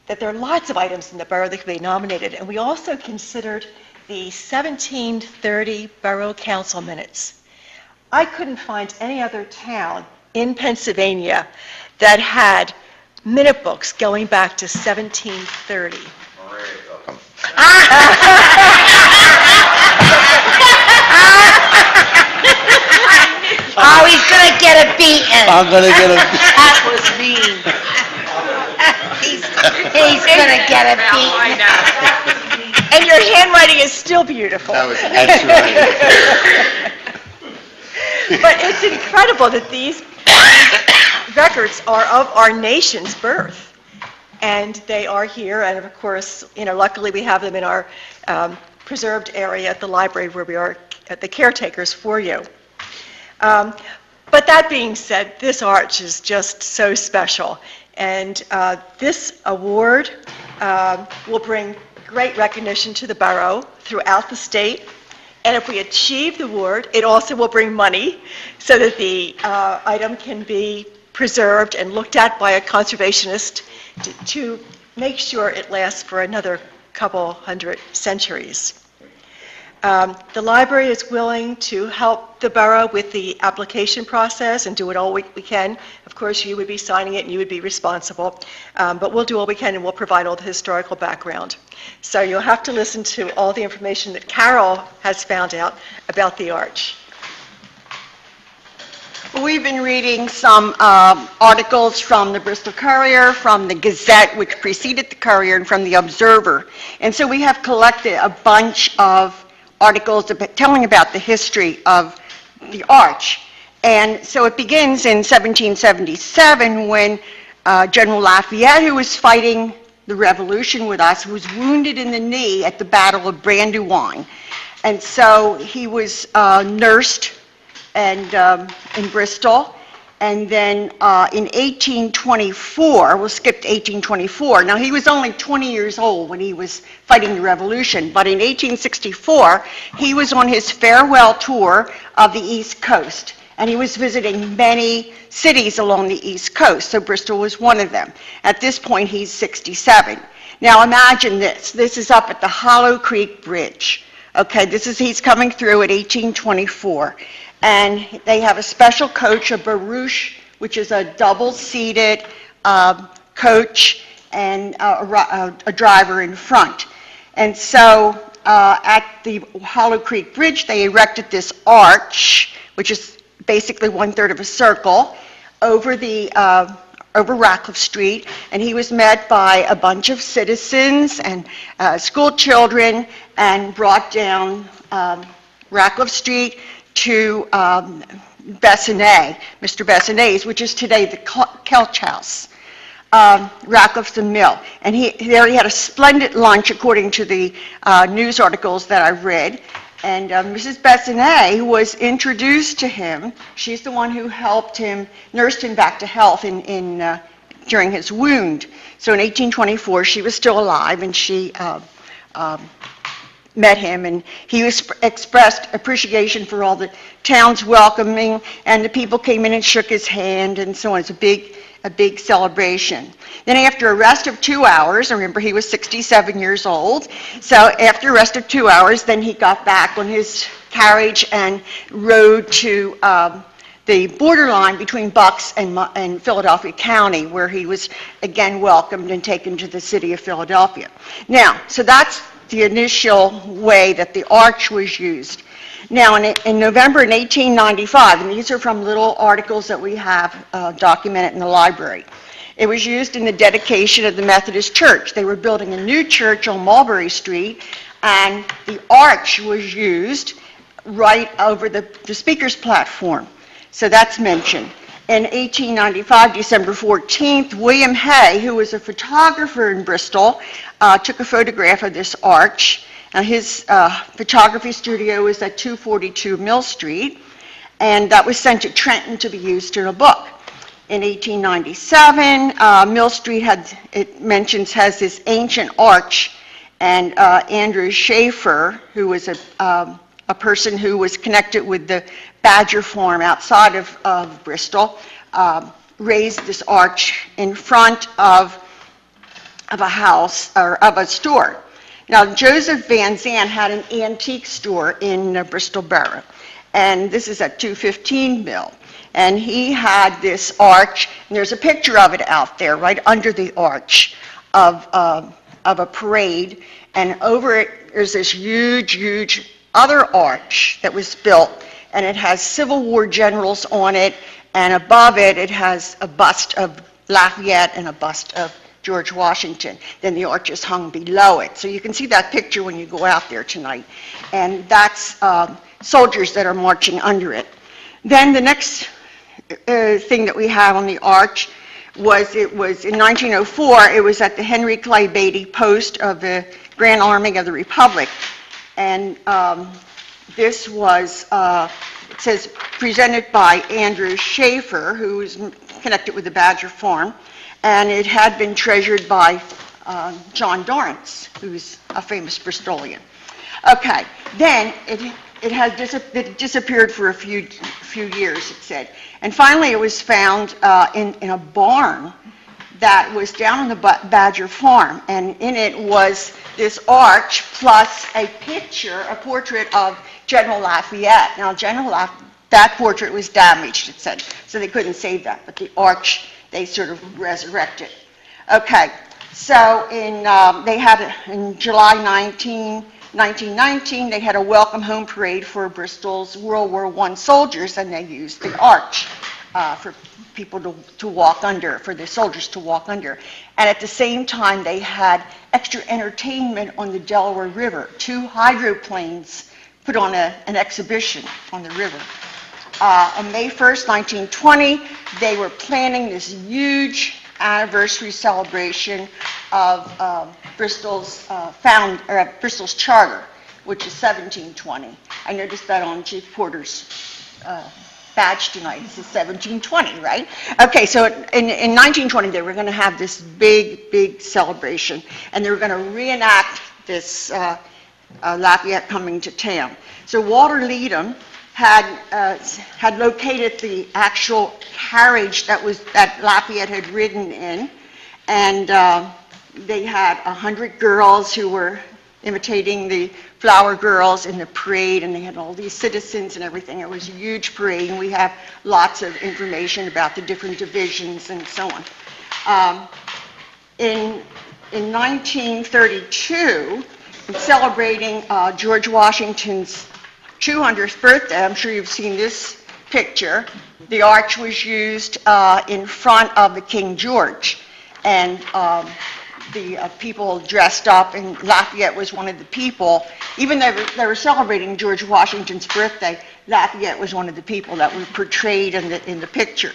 that there are lots of items in the borough that could be nominated. And we also considered the 1730 Borough Council minutes. I couldn't find any other town in Pennsylvania that had minute books going back to 1730. Oh, he's gonna get a beating. I'm gonna get a... That was mean. He's gonna get a beating. And your handwriting is still beautiful. That's right. But it's incredible that these records are of our nation's birth. And they are here, and of course, luckily we have them in our preserved area at the library where we are at the caretakers for you. But that being said, this arch is just so special. And this award will bring great recognition to the borough throughout the state. And if we achieve the award, it also will bring money so that the item can be preserved and looked at by a conservationist to make sure it lasts for another couple hundred centuries. The library is willing to help the borough with the application process and do it all we can. Of course, you would be signing it and you would be responsible, but we'll do all we can and we'll provide all the historical background. So you'll have to listen to all the information that Carol has found out about the arch. We've been reading some articles from the Bristol Courier, from the Gazette, which preceded the Courier, and from the Observer. And so we have collected a bunch of articles telling about the history of the arch. And so it begins in 1777 when General Lafayette, who was fighting the revolution with us, was wounded in the knee at the Battle of Brandywine. And so he was nursed in Bristol. And then in 1824, we'll skip to 1824. Now, he was only 20 years old when he was fighting the revolution, but in 1864, he was on his farewell tour of the East Coast, and he was visiting many cities along the East Coast, so Bristol was one of them. At this point, he's 67. Now, imagine this. This is up at the Hollow Creek Bridge. Okay, he's coming through at 1824. And they have a special coach, a barouche, which is a double-seated coach, and a driver in front. And so at the Hollow Creek Bridge, they erected this arch, which is basically 1/3 of a circle, over Ratcliffe Street, and he was met by a bunch of citizens and school children and brought down Ratcliffe Street to Bessonet, Mr. Bessonet's, which is today the Kelch House, Ratcliffe's Mill. And there he had a splendid lunch, according to the news articles that I read. And Mrs. Bessonet was introduced to him. She's the one who helped him, nursed him back to health during his wound. So in 1824, she was still alive, and she met him, and he expressed appreciation for all the town's welcoming, and the people came in and shook his hand, and so on. It's a big celebration. Then after a rest of 2 hours, remember he was 67 years old, so after a rest of 2 hours, then he got back on his carriage and rode to the borderline between Bucks and Philadelphia County, where he was again welcomed and taken to the city of Philadelphia. Now, so that's the initial way that the arch was used. Now, in November in 1895, and these are from little articles that we have documented in the library, it was used in the dedication of the Methodist Church. They were building a new church on Mulberry Street, and the arch was used right over the speaker's platform. So that's mentioned. In 1895, December 14th, William Hay, who was a photographer in Bristol, took a photograph of this arch. Now, his photography studio was at 242 Mill Street, and that was sent to Trenton to be used in a book. In 1897, Mill Street has this ancient arch, and Andrew Schaefer, who was a person who was connected with the Badger Farm outside of Bristol, raised this arch in front of a house, or of a store. Now, Joseph Van Zandt had an antique store in Bristol Borough, and this is at 215 Mill. And he had this arch, and there's a picture of it out there, right under the arch of a parade, and over it, there's this huge other arch that was built, and it has Civil War generals on it, and above it, it has a bust of Lafayette and a bust of George Washington. Then the arch is hung below it. So you can see that picture when you go out there tonight. And that's soldiers that are marching under it. Then the next thing that we have on the arch was, it was in 1904, it was at the Henry Clay Beatty Post of the Grand Army of the Republic. And this was, it says, presented by Andrew Schaefer, who is connected with the Badger Farm, and it had been treasured by John Dorrance, who's a famous Bristolian. Okay, then it disappeared for a few years, it said. And finally it was found in a barn that was down on the Badger Farm, and in it was this arch plus a picture, a portrait of General Lafayette. Now, that portrait was damaged, it said, so they couldn't save that, but the arch, they sort of resurrected. Okay, so in July 1919, they had a welcome home parade for Bristol's World War I soldiers, and they used the arch for people to walk under, for the soldiers to walk under. And at the same time, they had extra entertainment on the Delaware River. 2 hydroplanes put on an exhibition on the river. On May 1st, 1920, they were planning this huge anniversary celebration of Bristol's Bristol's charter, which is 1720. I noticed that on Chief Porter's badge tonight. It says 1720, right? Okay, so in 1920, they were going to have this big celebration, and they were going to reenact this Lafayette coming to town. So Walter Leadham had located the actual carriage that Lafayette had ridden in, and they had 100 girls who were imitating the flower girls in the parade, and they had all these citizens and everything. It was a huge parade, and we have lots of information about the different divisions and so on. In 1932, in celebrating George Washington's 200th birthday, I'm sure you've seen this picture, the arch was used in front of the King George, and the people dressed up, and Lafayette was one of the people. Even though they were celebrating George Washington's birthday, Lafayette was one of the people that were portrayed in the picture.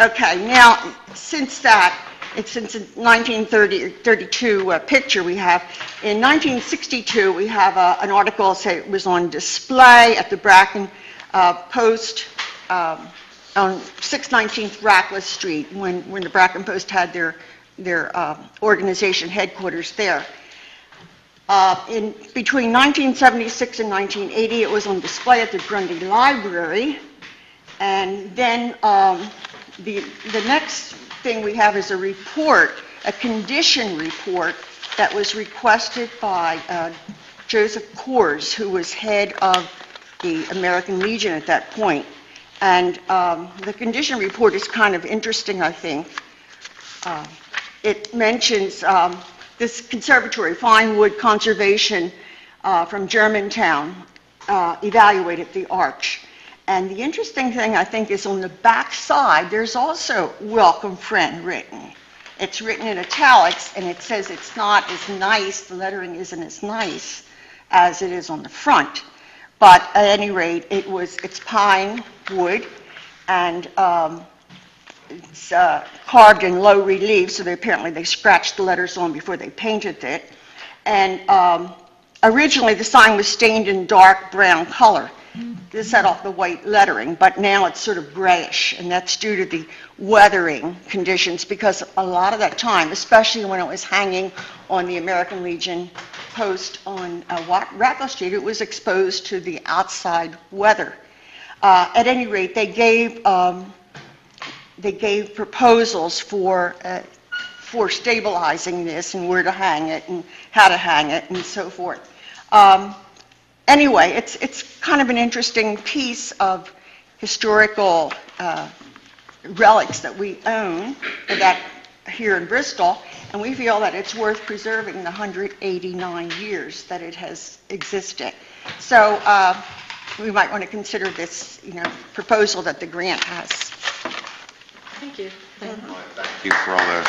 Okay, now, since the 1932 picture we have, in 1962 we have an article say it was on display at the Bracken Post on 619th Rackless Street when the Bracken Post had their organization headquarters there. Between 1976 and 1980, it was on display at the Grundy Library. And then the next thing we have is a report, a condition report that was requested by Joseph Coors, who was head of the American Legion at that point. And the condition report is kind of interesting, I think. It mentions this conservatory, Fine Wood Conservation from Germantown, evaluated the arch. And the interesting thing, I think, is on the back side, there's also "Welcome Friend" written. It's written in italics, and it says it's not as nice, the lettering isn't as nice as it is on the front. But at any rate, it's pine wood, and it's carved in low relief, so apparently they scratched the letters on before they painted it. And originally, the sign was stained in dark brown color to set off the white lettering, but now it's sort of grayish, and that's due to the weathering conditions, because a lot of that time, especially when it was hanging on the American Legion post on Radcliffe Street, it was exposed to the outside weather. At any rate, they gave proposals for stabilizing this and where to hang it and how to hang it and so forth. Anyway, it's kind of an interesting piece of historical relics that we own that here in Bristol, and we feel that it's worth preserving the 189 years that it has existed. So we might want to consider this, proposal that the grant has. Thank you. Thank you for all the...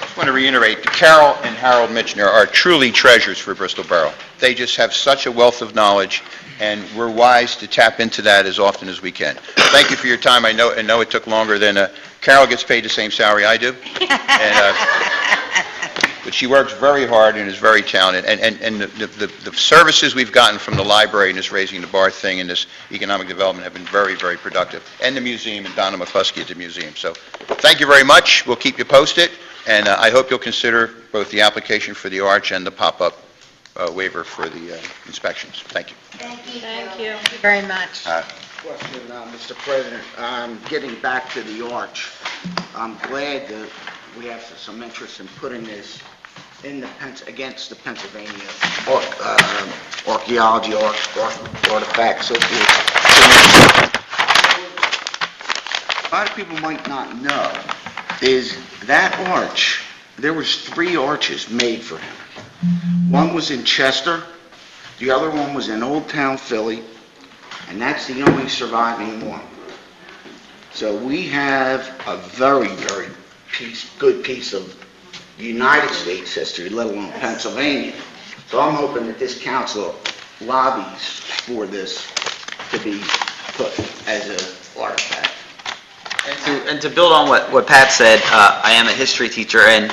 I want to reiterate, Carol and Harold Mitchner are truly treasures for Bristol Borough. They just have such a wealth of knowledge, and we're wise to tap into that as often as we can. Thank you for your time. I know it took longer than... Carol gets paid the same salary I do, but she works very hard and is very talented. And the services we've gotten from the library and this Raising the Bar thing and this economic development have been very, very productive. And the museum, and Donna McCluskey at the museum. So thank you very much. We'll keep you posted. And I hope you'll consider both the application for the arch and the pop-up waiver for the inspections. Thank you. Thank you. Thank you. Thank you very much. Question, Mr. President. Getting back to the arch, I'm glad that we have some interest in putting this in against the Pennsylvania archaeology, artifacts, so forth. A lot of people might not know is that arch, there was 3 arches made for him. One was in Chester, the other one was in Old Town Philly, and that's the only surviving one. So we have a very, very good piece of United States history, let alone Pennsylvania. So I'm hoping that this council lobbies for this to be put as an artifact. And to build on what Pat said, I am a history teacher, and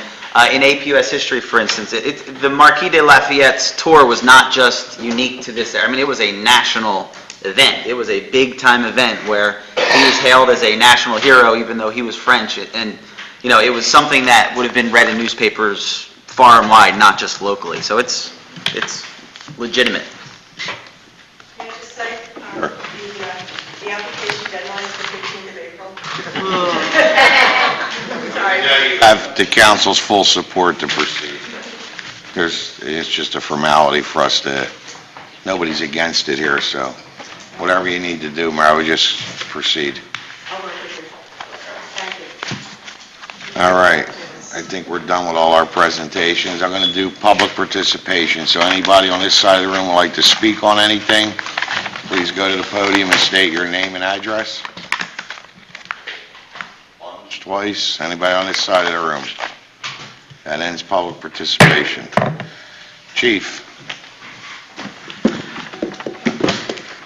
in APUS history, for instance, the Marquis de Lafayette's tour was not just unique to this area. I mean, it was a national event. It was a big-time event where he was hailed as a national hero, even though he was French. And, it was something that would have been read in newspapers far and wide, not just locally. So it's legitimate. Can I just say, the application deadline is the 15th of April. Sorry. You have the council's full support to proceed. It's just a formality for us to, nobody's against it here, so whatever you need to do, Mayor, I would just proceed. I'll work with you. Thank you. All right, I think we're done with all our presentations. I'm going to do public participation, so anybody on this side of the room would like to speak on anything, please go to the podium and state your name and address. Once, twice, anybody on this side of the room? That ends public participation. Chief.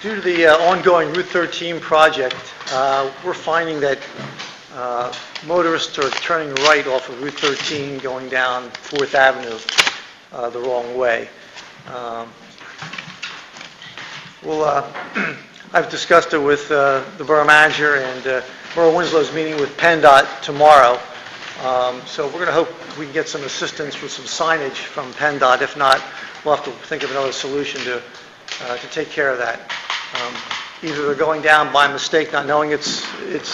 Due to the ongoing Route 13 project, we're finding that motorists are turning right off of Route 13 going down 4th Avenue the wrong way. I've discussed it with the borough manager, and Borough Winslow's meeting with PennDOT tomorrow. So we're going to hope we can get some assistance with some signage from PennDOT. If not, we'll have to think of another solution to take care of that. Either they're going down by mistake, not knowing it's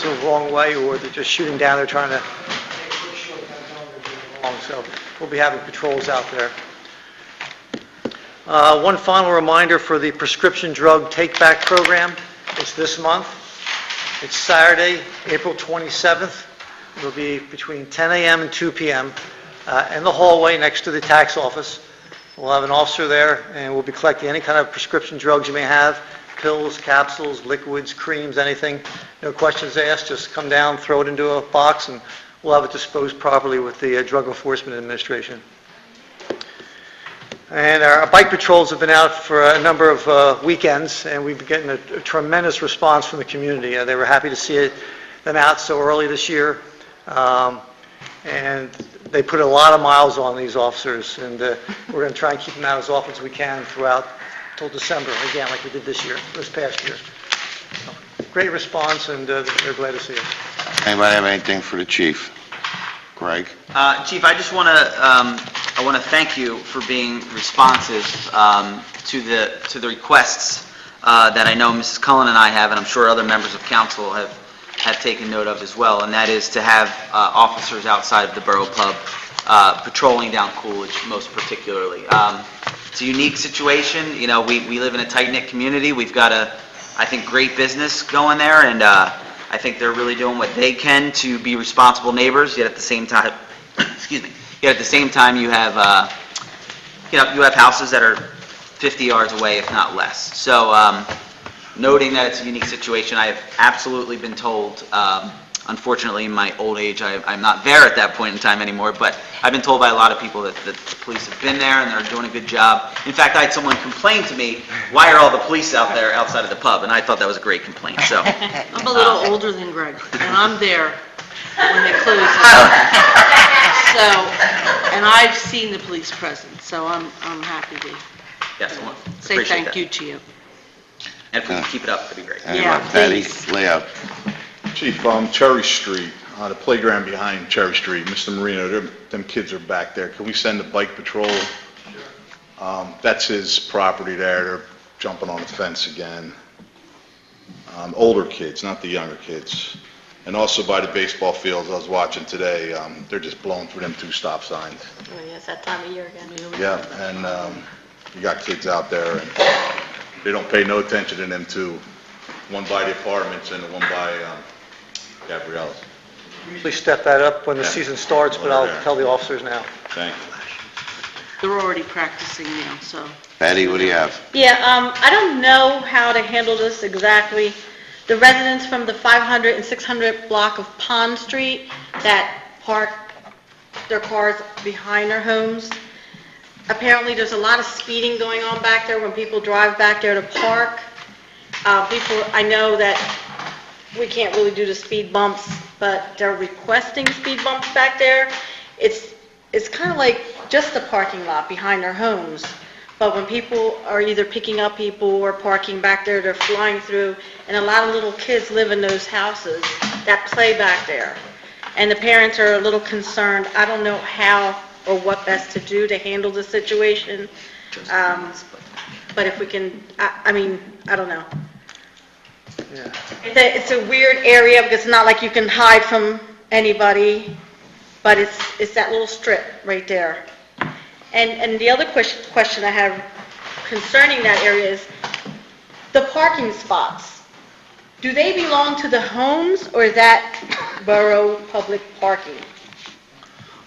the wrong way, or they're just shooting down there trying to make sure that they're doing wrong. So we'll be having patrols out there. One final reminder for the prescription drug take-back program. It's this month. It's Saturday, April 27th. It'll be between 10 a.m. and 2 p.m. In the hallway next to the tax office. We'll have an officer there, and we'll be collecting any kind of prescription drugs you may have, pills, capsules, liquids, creams, anything. No questions asked, just come down, throw it into a box, and we'll have it disposed properly with the Drug Enforcement Administration. And our bike patrols have been out for a number of weekends, and we've been getting a tremendous response from the community. They were happy to see them out so early this year, and they put a lot of miles on these officers, and we're going to try and keep them out as often as we can throughout till December, again, like we did this past year. So, great response, and they're glad to see us. Anybody have anything for the chief? Greg? Chief, I just want to thank you for being responsive to the requests that I know Mrs. Cullen and I have, and I'm sure other members of council have taken note of as well, and that is to have officers outside of the Borough Pub patrolling down Coolidge, most particularly. It's a unique situation. You know, we live in a tight-knit community. We've got I think, great business going there, and I think they're really doing what they can to be responsible neighbors, yet at the same time, excuse me, yet at the same time you have houses that are 50 yards away, if not less. So, noting that it's a unique situation, I have absolutely been told, unfortunately in my old age, I'm not there at that point in time anymore, but I've been told by a lot of people that the police have been there and they're doing a good job. In fact, I had someone complain to me, why are all the police out there outside of the pub? And I thought that was a great complaint, so. I'm a little older than Greg, and I'm there when they close. So, and I've seen the police presence, so I'm happy to Yes, say appreciate thank that. you to you. And if we can keep it up, that'd be great. Yeah, Betty? please. Leo? Chief, Cherry Street, the playground behind Cherry Street, Mr. Marino, them kids are back there. Can we send a bike patrol? That's his property there. They're jumping on the fence again. Older kids, not the younger kids. And also by the baseball fields I was watching today, they're just blowing through them 2 stop signs. Oh, yeah, it's that time of year again. Yeah, and you got kids out there, and they don't pay no attention to them 2. One by the apartments and the one by Gabriella's. Usually step that up when the Yeah. season starts, but I'll tell the officers now. Thank you. They're already practicing now, so. Betty, what do you have? Yeah, I don't know how to handle this exactly. The residents from the 500 and 600 block of Pond Street that park their cars behind their homes, apparently there's a lot of speeding going on back there when people drive back there to park. I know that we can't really do the speed bumps, but they're requesting speed bumps back there. It's kind of like just a parking lot behind their homes. But when people are either picking up people or parking back there, they're flying through, and a lot of little kids live in those houses that play back there. And the parents are a little concerned. I don't know how or what best to do to handle the situation. But if we can, I don't know. Yeah. It's a weird area because it's not like you can hide from anybody, but it's that little strip right there. And the other question I have concerning that area is the parking spots. Do they belong to the homes or is that borough public parking?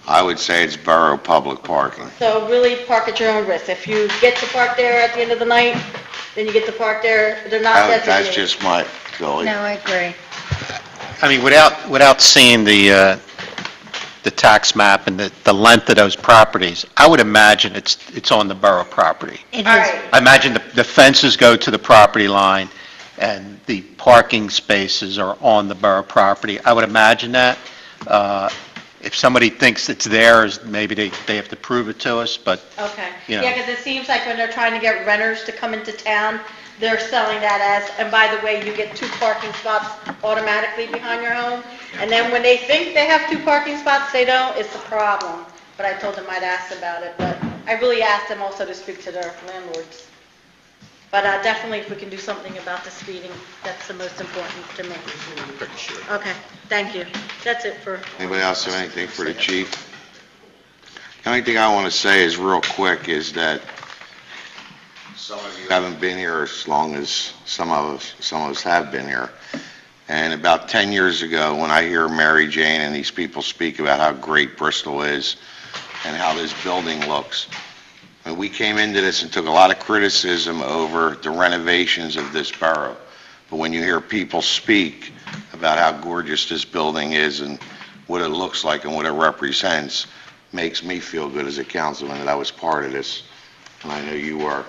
I would say it's borough public parking. So really park at your own risk. If you get to park there at the end of the night, then you get to park there. They're not designated. That's just my feeling. No, I agree. I mean, without seeing the tax map and the length of those properties, I would imagine it's on the borough property. It is. I imagine the fences go to the property line and the parking spaces are on the borough property. I would imagine that. If somebody thinks it's theirs, maybe they have to prove it to us, but, Okay. you know. Yeah, because it seems like when they're trying to get renters to come into town, they're selling that as, and by the way, you get 2 parking spots automatically behind your home. And then when they think they have 2 parking spots, they don't, it's a problem. But I told them I'd ask about it, but I really asked them also to speak to their landlords. But definitely if we can do something about the speeding, that's the most important to me. Okay, thank you. That's it for... Anybody else have anything for the chief? The only thing I want to say is real quick is that some of you haven't been here as long as some of us have been here. And about 10 years ago, when I hear Mary Jane and these people speak about how great Bristol is and how this building looks, and we came into this and took a lot of criticism over the renovations of this borough. But when you hear people speak about how gorgeous this building is and what it looks like and what it represents, makes me feel good as a councilman that I was part of this, and I know you were,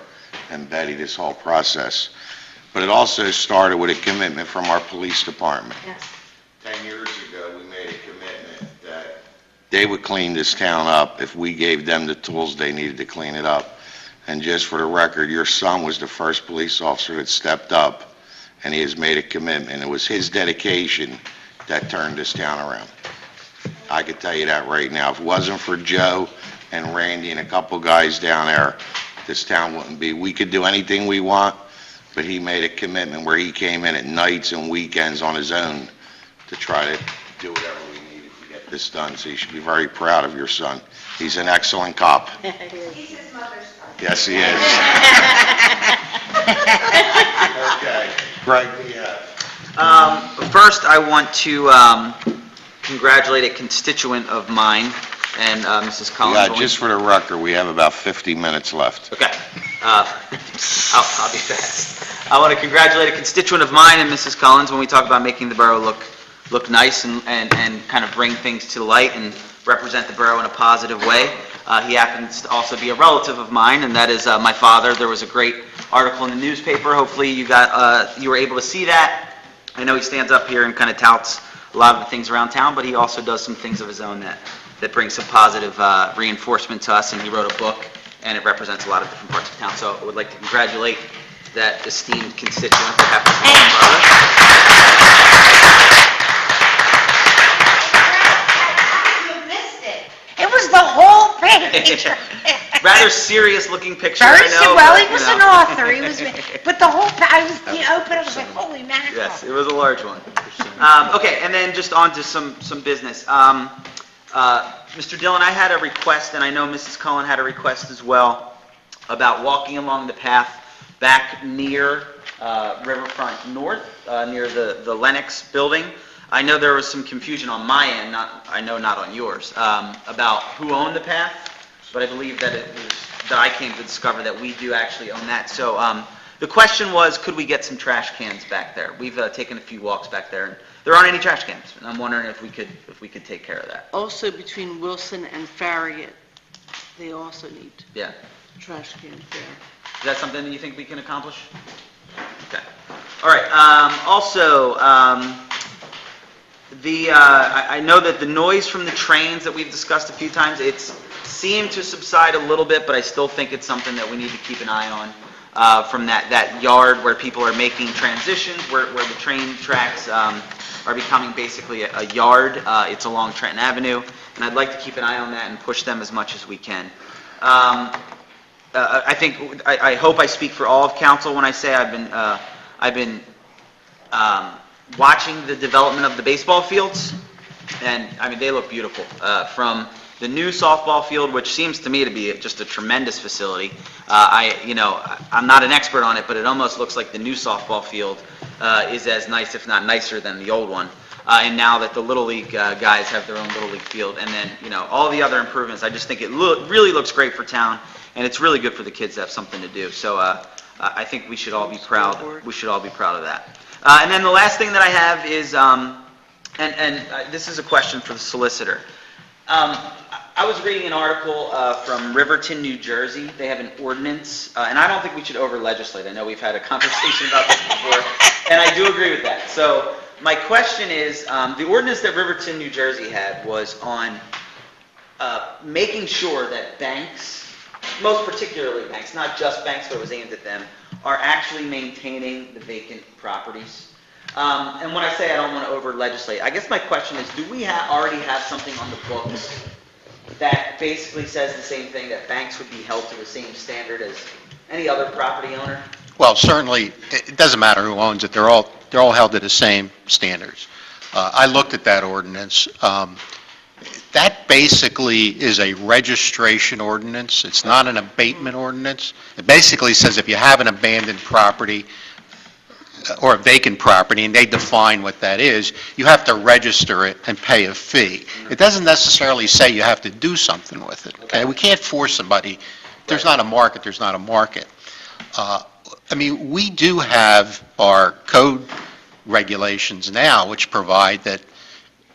and Betty, this whole process. But it also started with a commitment from our police department. Yes. 10 years ago, we made a commitment that they would clean this town up if we gave them the tools they needed to clean it up. And just for the record, your son was the first police officer that stepped up, and he has made a commitment. It was his dedication that turned this town around. I could tell you that right now. If it wasn't for Joe and Randy and a couple guys down there, this town wouldn't be. We could do anything we want, but he made a commitment where he came in at nights and weekends on his own to try to do whatever we needed to get this done. So you should be very proud of your son. He's an excellent cop. He's his mother's son. Yes, he is. Okay. Greg, what do you have? First, I want to congratulate a constituent of mine and Mrs. Collins. Yeah, just for the record, we have about 50 minutes left. Okay. I'll be fast. I want to congratulate a constituent of mine and Mrs. Collins when we talk about making the borough look nice and kind of bring things to light and represent the borough in a positive way. He happens to also be a relative of mine, and that is my father. There was a great article in the newspaper. Hopefully you were able to see that. I know he stands up here and kind of touts a lot of the things around town, but he also does some things of his own that brings some positive reinforcement to us, and he wrote a book, and it represents a lot of different parts of town. So I would like to congratulate that esteemed constituent that happens to be my You missed it. It was the whole picture. father. Rather serious-looking picture, Very I know. well, but, he was you an know. author, but the whole, you opened it, I was like, holy mackerel. Yes, it was a large one. Okay, and then just on to some business. Mr. Dillon, I had a request, and I know Mrs. Cullen had a request as well, about walking along the path back near Riverfront North, near the Lennox building. I know there was some confusion on my end, not on yours, about who owned the path, but I believe that I came to discover that we do actually own that. So the question was, could we get some trash cans back there? We've taken a few walks back there, and there aren't any trash cans, and I'm wondering if we could take care of that. Also between Wilson and Farragut, they also need Yeah. trash cans there. Is that something that you think we can accomplish? Okay. All right. Also, I know that the noise from the trains that we've discussed a few times, it's seemed to subside a little bit, but I still think it's something that we need to keep an eye on from that yard where people are making transitions, where the train tracks are becoming basically a yard. It's along Trenton Avenue, and I'd like to keep an eye on that and push them as much as we can. I hope I speak for all of council when I say I've been watching the development of the baseball fields, and I mean they look beautiful. From the new softball field, which seems to me to be just a tremendous facility. I'm not an expert on it, but it almost looks like the new softball field is as nice, if not nicer, than the old one. And now that the Little League guys have their own Little League field, and then all the other improvements, I just think it really looks great for town, and it's really good for the kids to have something to do. So I think we should all be proud. We should all be proud of that. And then the last thing that I have is, this is a question for the solicitor. I was reading an article from Riverton, New Jersey. They have an ordinance, and I don't think we should over-legislate. I know we've had a conversation about this before, and I do agree with that. So my question is, the ordinance that Riverton, New Jersey had was on making sure that banks, most particularly banks, not just banks, but it was aimed at them, are actually maintaining the vacant properties. And when I say I don't want to over-legislate, I guess my question is, do we already have something on the books that basically says the same thing, that banks would be held to the same standard as any other property owner? Well, certainly, it doesn't matter who owns it, they're all held to the same standards. I looked at that ordinance. That basically is a registration ordinance. It's not an abatement ordinance. It basically says if you have an abandoned property or a vacant property, and they define what that is, you have to register it and pay a fee. It doesn't necessarily say you have to do something with it, okay? We can't force somebody. If there's not a market, there's not a market. I mean, we do have our code regulations now which provide that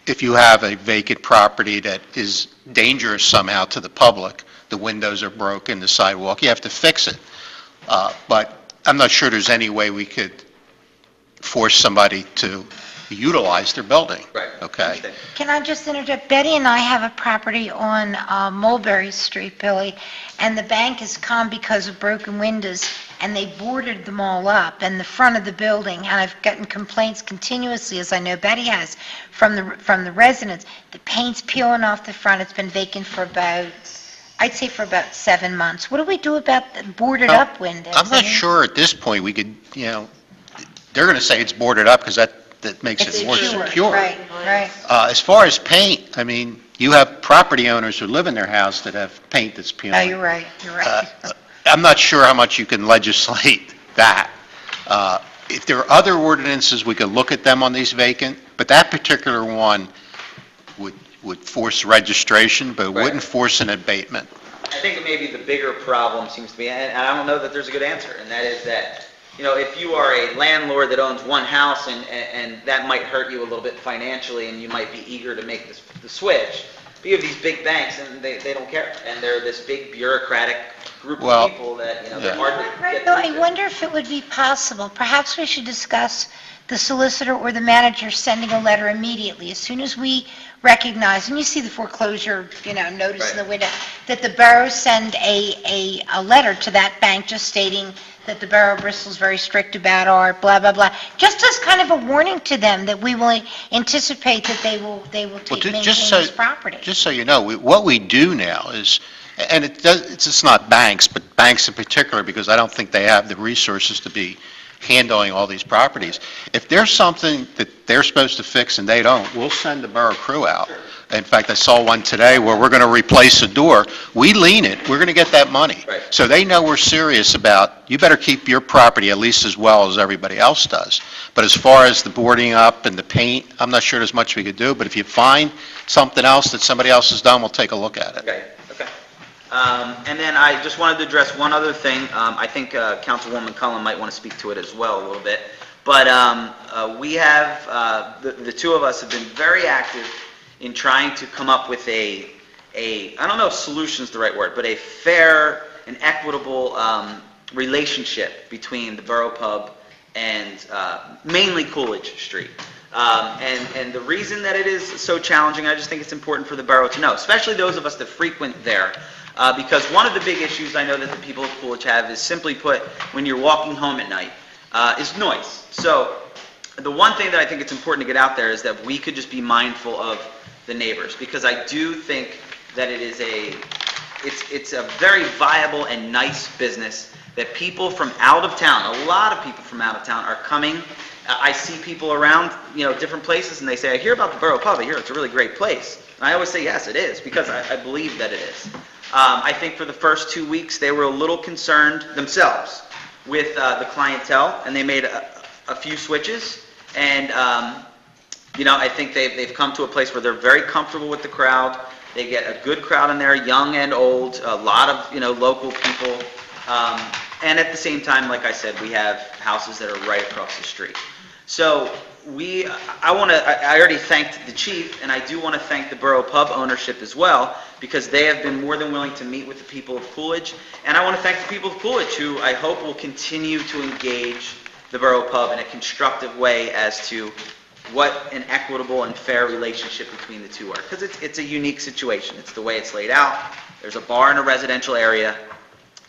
if you have a vacant property that is dangerous somehow to the public, the windows are broken, the sidewalk, you have to fix it. But I'm not sure there's any way we could force somebody to utilize their building. Right. Okay? Can I just interject? Betty and I have a property on Mulberry Street, Billy, and the bank has come because of broken windows, and they boarded them all up in the front of the building, and I've gotten complaints continuously, as I know Betty has, from the residents. The paint's peeling off the front. It's been vacant for I'd say for about 7 months. What do we do about the boarded up windows? I'm not sure at this point we could, they're going to say it's boarded up because that makes it more secure. Right. As far as paint, I mean, you have property owners who live in their house that have paint that's peeling. No, you're right. I'm not sure how much you can legislate that. If there are other ordinances, we could look at them on these vacant, but that particular one would force registration, but it wouldn't force an abatement. I think maybe the bigger problem seems to be, and I don't know that there's a good answer, and that is that, if you are a landlord that owns one house and that might hurt you a little bit financially and you might be eager to make the switch, but you have these big banks and they don't care, and they're this big bureaucratic group of people that, they're hard to get Bill, through I to. wonder if it would be possible, perhaps we should discuss the solicitor or the manager sending a letter immediately, as soon as we recognize, and you see the foreclosure, notice in the window, that the borough send a letter to that bank just stating that the Borough of Bristol is very strict about our blah, blah, blah, just as kind of a warning to them that we will anticipate that they will maintain this property. Just so you know, what we do now is, and it's just not banks, but banks in particular, because I don't think they have the resources to be handling all these properties. If there's something that they're supposed to fix and they don't, we'll send the borough crew out. In fact, I saw one today where we're going to replace a door. We lien it, we're going to get that money. Right. So they know we're serious about, you better keep your property at least as well as everybody else does. But as far as the boarding up and the paint, I'm not sure there's much we could do, but if you find something else that somebody else has done, we'll take a look at it. Okay. And then I just wanted to address one other thing. I think Councilwoman Cullen might want to speak to it as well a little bit. But we have, the two of us have been very active in trying to come up with I don't know if solution's the right word, but a fair and equitable relationship between the Borough Pub and mainly Coolidge Street. And the reason that it is so challenging, I just think it's important for the borough to know, especially those of us that frequent there, because one of the big issues I know that the people of Coolidge have is, simply put, when you're walking home at night, is noise. So the one thing that I think it's important to get out there is that we could just be mindful of the neighbors, because I do think that it's a very viable and nice business that people from out of town, a lot of people from out of town are coming. I see people around, different places, and they say, I hear about the Borough Pub, I hear it's a really great place. And I always say, yes, it is, because I believe that it is. I think for the first 2 weeks, they were a little concerned themselves with the clientele, and they made a few switches, and I think they've come to a place where they're very comfortable with the crowd. They get a good crowd in there, young and old, a lot of, local people. And at the same time, like I said, we have houses that are right across the street. So I already thanked the chief, and I do want to thank the Borough Pub ownership as well, because they have been more than willing to meet with the people of Coolidge. And I want to thank the people of Coolidge, who I hope will continue to engage the Borough Pub in a constructive way as to what an equitable and fair relationship between the two are. Because it's a unique situation. It's the way it's laid out. There's a bar in a residential area,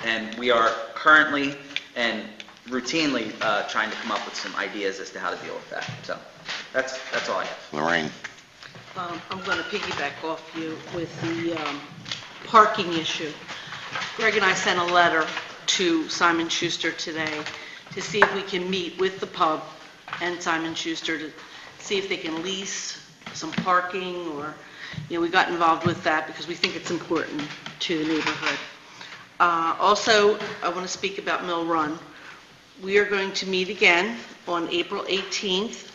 and we are currently and routinely trying to come up with some ideas as to how to deal with that. So that's all I have. Lorraine? I'm going to piggyback off you with the parking issue. Greg and I sent a letter to Simon Schuster today to see if we can meet with the pub and Simon Schuster to see if they can lease some parking, or, we got involved with that because we think it's important to the neighborhood. Also, I want to speak about Mill Run. We are going to meet again on April 18th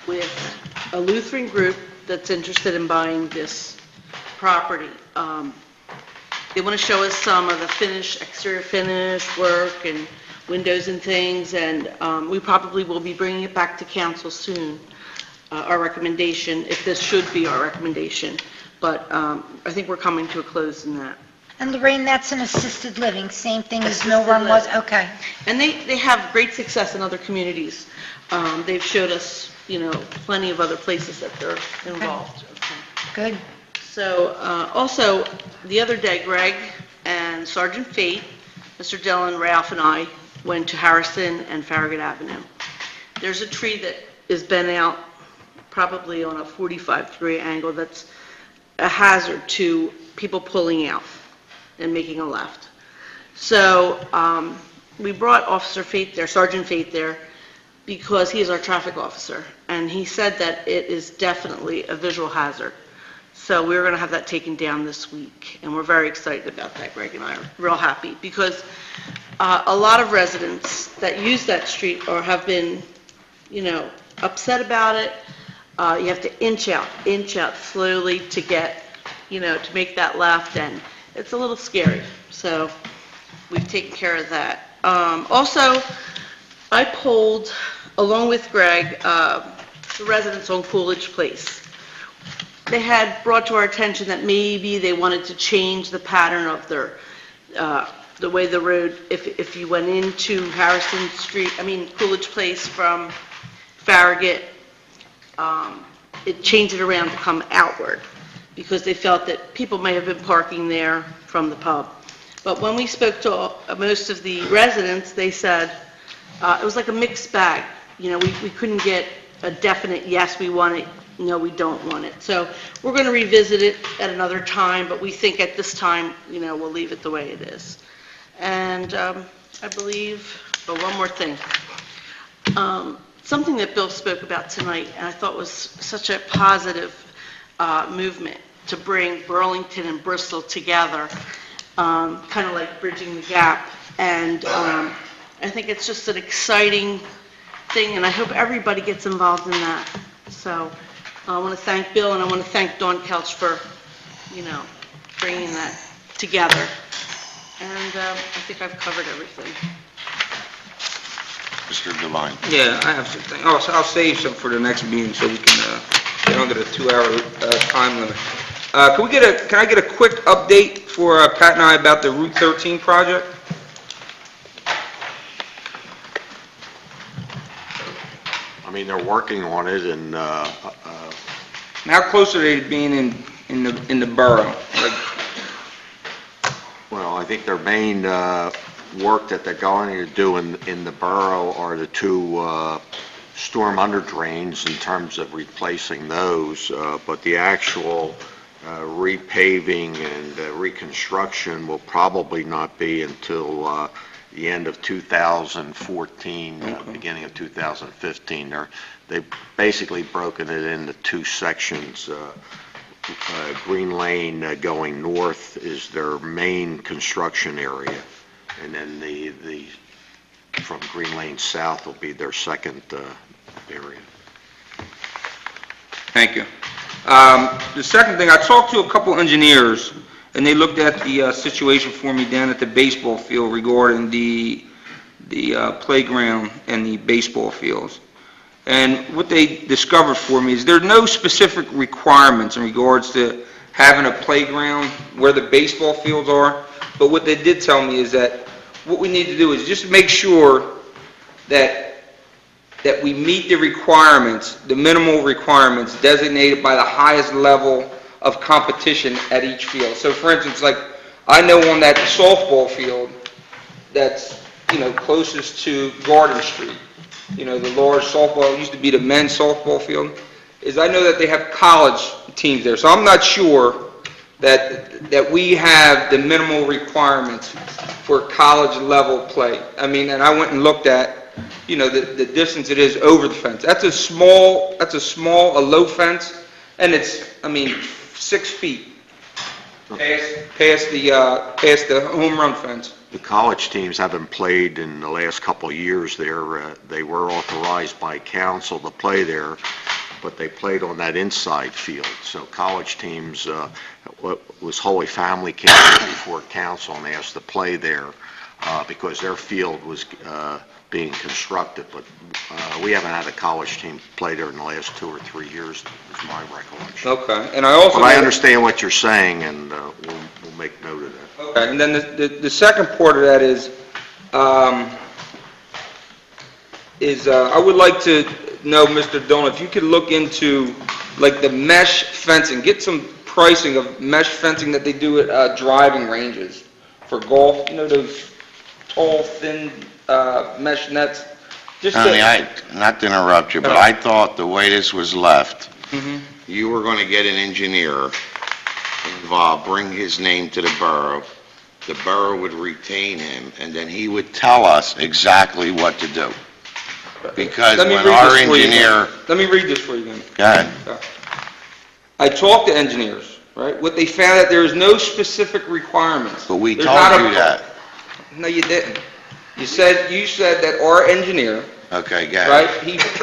with a Lutheran group that's interested in buying this property. They want to show us some of the exterior finish work and windows and things, and we probably will be bringing it back to council soon, our recommendation, if this should be our recommendation. But I think we're coming to a close in that. And Lorraine, that's an assisted living, same thing as Mill Run was? Okay. And they have great success in other communities. They've showed us, plenty of other places that they're involved. Good. So, also, the other day, Greg and Sergeant Fate, Mr. Dillon, Ralph, and I went to Harrison and Farragut Avenue. There's a tree that is bent out probably on a 45-degree angle that's a hazard to people pulling out and making a left. So we brought Officer Fate there, Sergeant Fate there, because he is our traffic officer, and he said that it is definitely a visual hazard. So we're going to have that taken down this week, and we're very excited about that. Greg and I are real happy, because a lot of residents that use that street or have been, upset about it. You have to inch out slowly to get, to make that left, and it's a little scary. So we've taken care of that. Also, I polled, along with Greg, the residents on Coolidge Place. They had brought to our attention that maybe they wanted to change the pattern of their, the way the road, if you went into Coolidge Place from Farragut, it changed it around to come outward, because they felt that people may have been parking there from the pub. But when we spoke to most of the residents, they said it was like a mixed bag. We couldn't get a definite, yes, we want it, no, we don't want it. So we're going to revisit it at another time, but we think at this time, we'll leave it the way it is. And I believe, one more thing. Something that Bill spoke about tonight, and I thought was such a positive movement to bring Burlington and Bristol together, kind of like bridging the gap. And I think it's just an exciting thing, and I hope everybody gets involved in that. So I want to thank Bill, and I want to thank Dawn Kelch for, bringing that together. And I think I've covered everything. Mr. Devine? Yeah, I have some things. I'll save some for the next meeting so we can get under the 2-hour time limit. Can I get a quick update for Pat and I about the Route 13 project? They're working on it, and How close are they to being in the borough? well, I think their main work that they're going to do in the borough are the two storm under drains in terms of replacing those, but the actual repaving and reconstruction will probably not be until the end of 2014, beginning of 2015. They've basically broken it into two sections. Green Lane going north is their main construction area, and then the from Green Lane south will be their second area. Thank you. The second thing, I talked to a couple engineers, and they looked at the situation for me down at the baseball field regarding the playground and the baseball fields. And what they discovered for me is there are no specific requirements in regards to having a playground where the baseball fields are, but what they did tell me is that what we need to do is just make sure that we meet the requirements, the minimal requirements designated by the highest level of competition at each field. So for instance, like I know on that softball field that's closest to Garden Street, the large softball, it used to be the men's softball field, is I know that they have college teams there. So I'm not sure that we have the minimal requirements for college level play. I mean, and I went and looked at, the distance it is over the fence. That's a low fence, and it's, 6 feet past the home run fence. The college teams haven't played in the last couple of years there. They were authorized by council to play there, but they played on that inside field. So college teams, was Holy Family came in before council and asked to play there because their field was being constructed. But we haven't had a college team play there in the last 2 or 3 years, is my recollection. Okay, and I also... But I understand what you're saying, and we'll make note of that. Okay, and then the second part of that is I would like to know, Mr. Dolan, if you could look into like the mesh fencing, get some pricing of mesh fencing that they do at driving ranges for golf, those tall, thin mesh nets. Tony, not to interrupt you, but I thought the way this was left, you were going to get an engineer involved, bring his name to the borough would retain him, and then he would tell us exactly what to do. Because when our engineer... Let me read this for you again. Go ahead. I talked to engineers, right? What they found that there is no specific requirements. But we There's told not you that. No, you didn't. You said that our engineer, Okay, go ahead. right,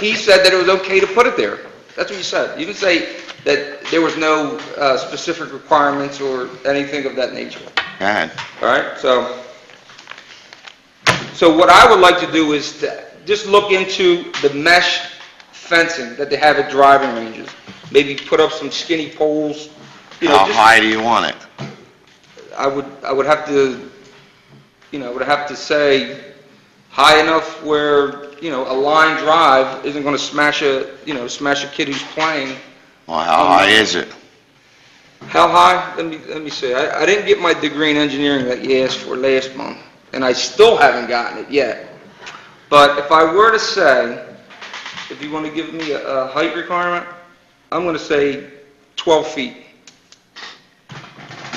he said that it was okay to put it there. That's what you said. You didn't say that there was no specific requirements or anything of that nature. Go ahead. All right, so what I would like to do is to just look into the mesh fencing that they have at driving ranges. Maybe put up some skinny poles. How high do you want it? I would have to, say high enough where, a line drive isn't going to smash a kid who's playing. Well, how high is it? How high? Let me see. I didn't get my degree in engineering that you asked for last month, and I still haven't gotten it yet. But if I were to say, if you want to give me a height requirement, I'm going to say 12 feet.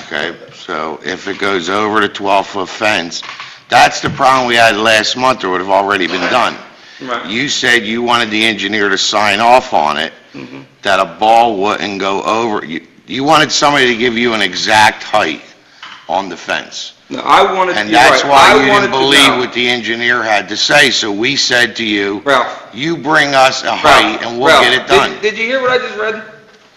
Okay, so if it goes over the 12-foot fence, that's the problem we had last month, or would have already been done. Right. You said you wanted the engineer to sign off on it, that a ball wouldn't go over. You wanted somebody to give you an exact height on the fence. No, I wanted to... And that's why you didn't believe what the engineer had to say, so we said to you, Ralph, you bring us a height and we'll get it done. Did you hear what I just read?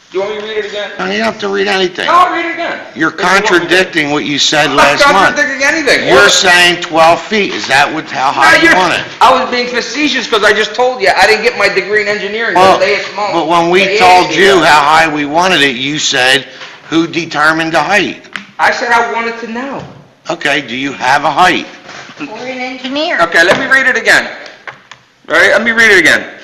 Do you want me to read it again? No, you don't have to read anything. No, I'll read it again. You're contradicting what you said last I'm month. not contradicting anything. You're saying 12 feet. Is that how high you want it? I was being facetious because I just told you I didn't get my degree in engineering Well, last month. but when we told you how high we wanted it, you said, who determined the height? I said I wanted to know. Okay, do you have a height? Or an engineer. Okay, let me read it again. Right? Let me read it again.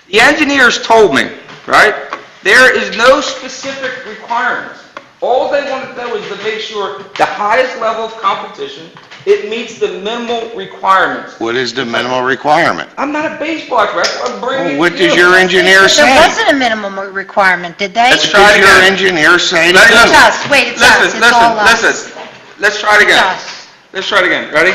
The engineers told me, right, there is no specific requirements. All they want to do is to make sure the highest level of competition, it meets the minimal requirements. What is the minimal requirement? I'm not a baseball expert. I'm bringing Well, what it to does you. your engineer say? There wasn't a minimum requirement, did they? Let's try What it does your again. engineer say to Let's- do? It's us, wait, it's us, it's all us. Listen. Let's try it again. It's us. Let's try it again. Ready?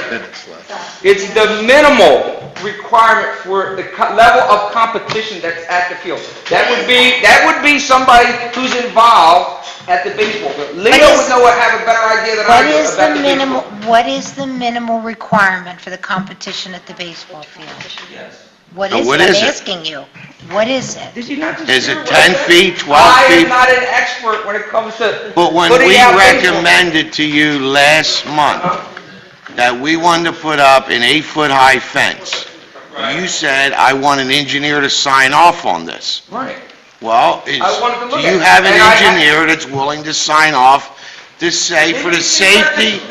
It's the minimal requirement for the level of competition that's at the field. That would be somebody who's involved at the baseball field. Leo would have a better idea than I do about the baseball. What is the minimal requirement for the competition at the baseball field? Yes. What Now, is what it? I'm is it? asking you. What is it? Did you not just Is hear it what I 10 said? feet, 12 I am feet? not an expert when it comes to But when putting we out baseball. recommended to you last month that we wanted to put up an 8-foot-high fence, you said, I want an engineer to sign off on this. Right. Well, I wanted to do look you at it. have an And I- engineer that's willing to sign off to say for the safety?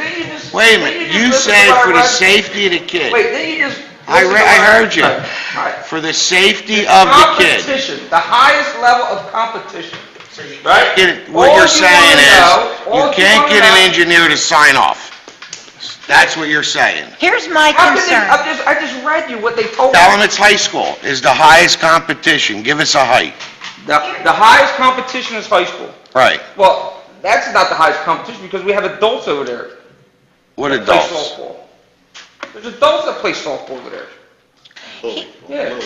Wait a minute, you said for the safety of the kid. Wait, then you just... I heard you. All right. For the safety of the kid. Competition, the highest level of competition, right? What All you're you saying wanna is, know- all you can't wanna get an know- engineer to sign off. That's what you're saying. Here's my How can they, concern. I just read you what they told me. Tell them it's high school, is the highest competition. Give us a height. The highest competition is high school. Right. Well, that's not the highest competition because we have adults over there. What that play adults? softball. There's adults that play softball over there. Yeah.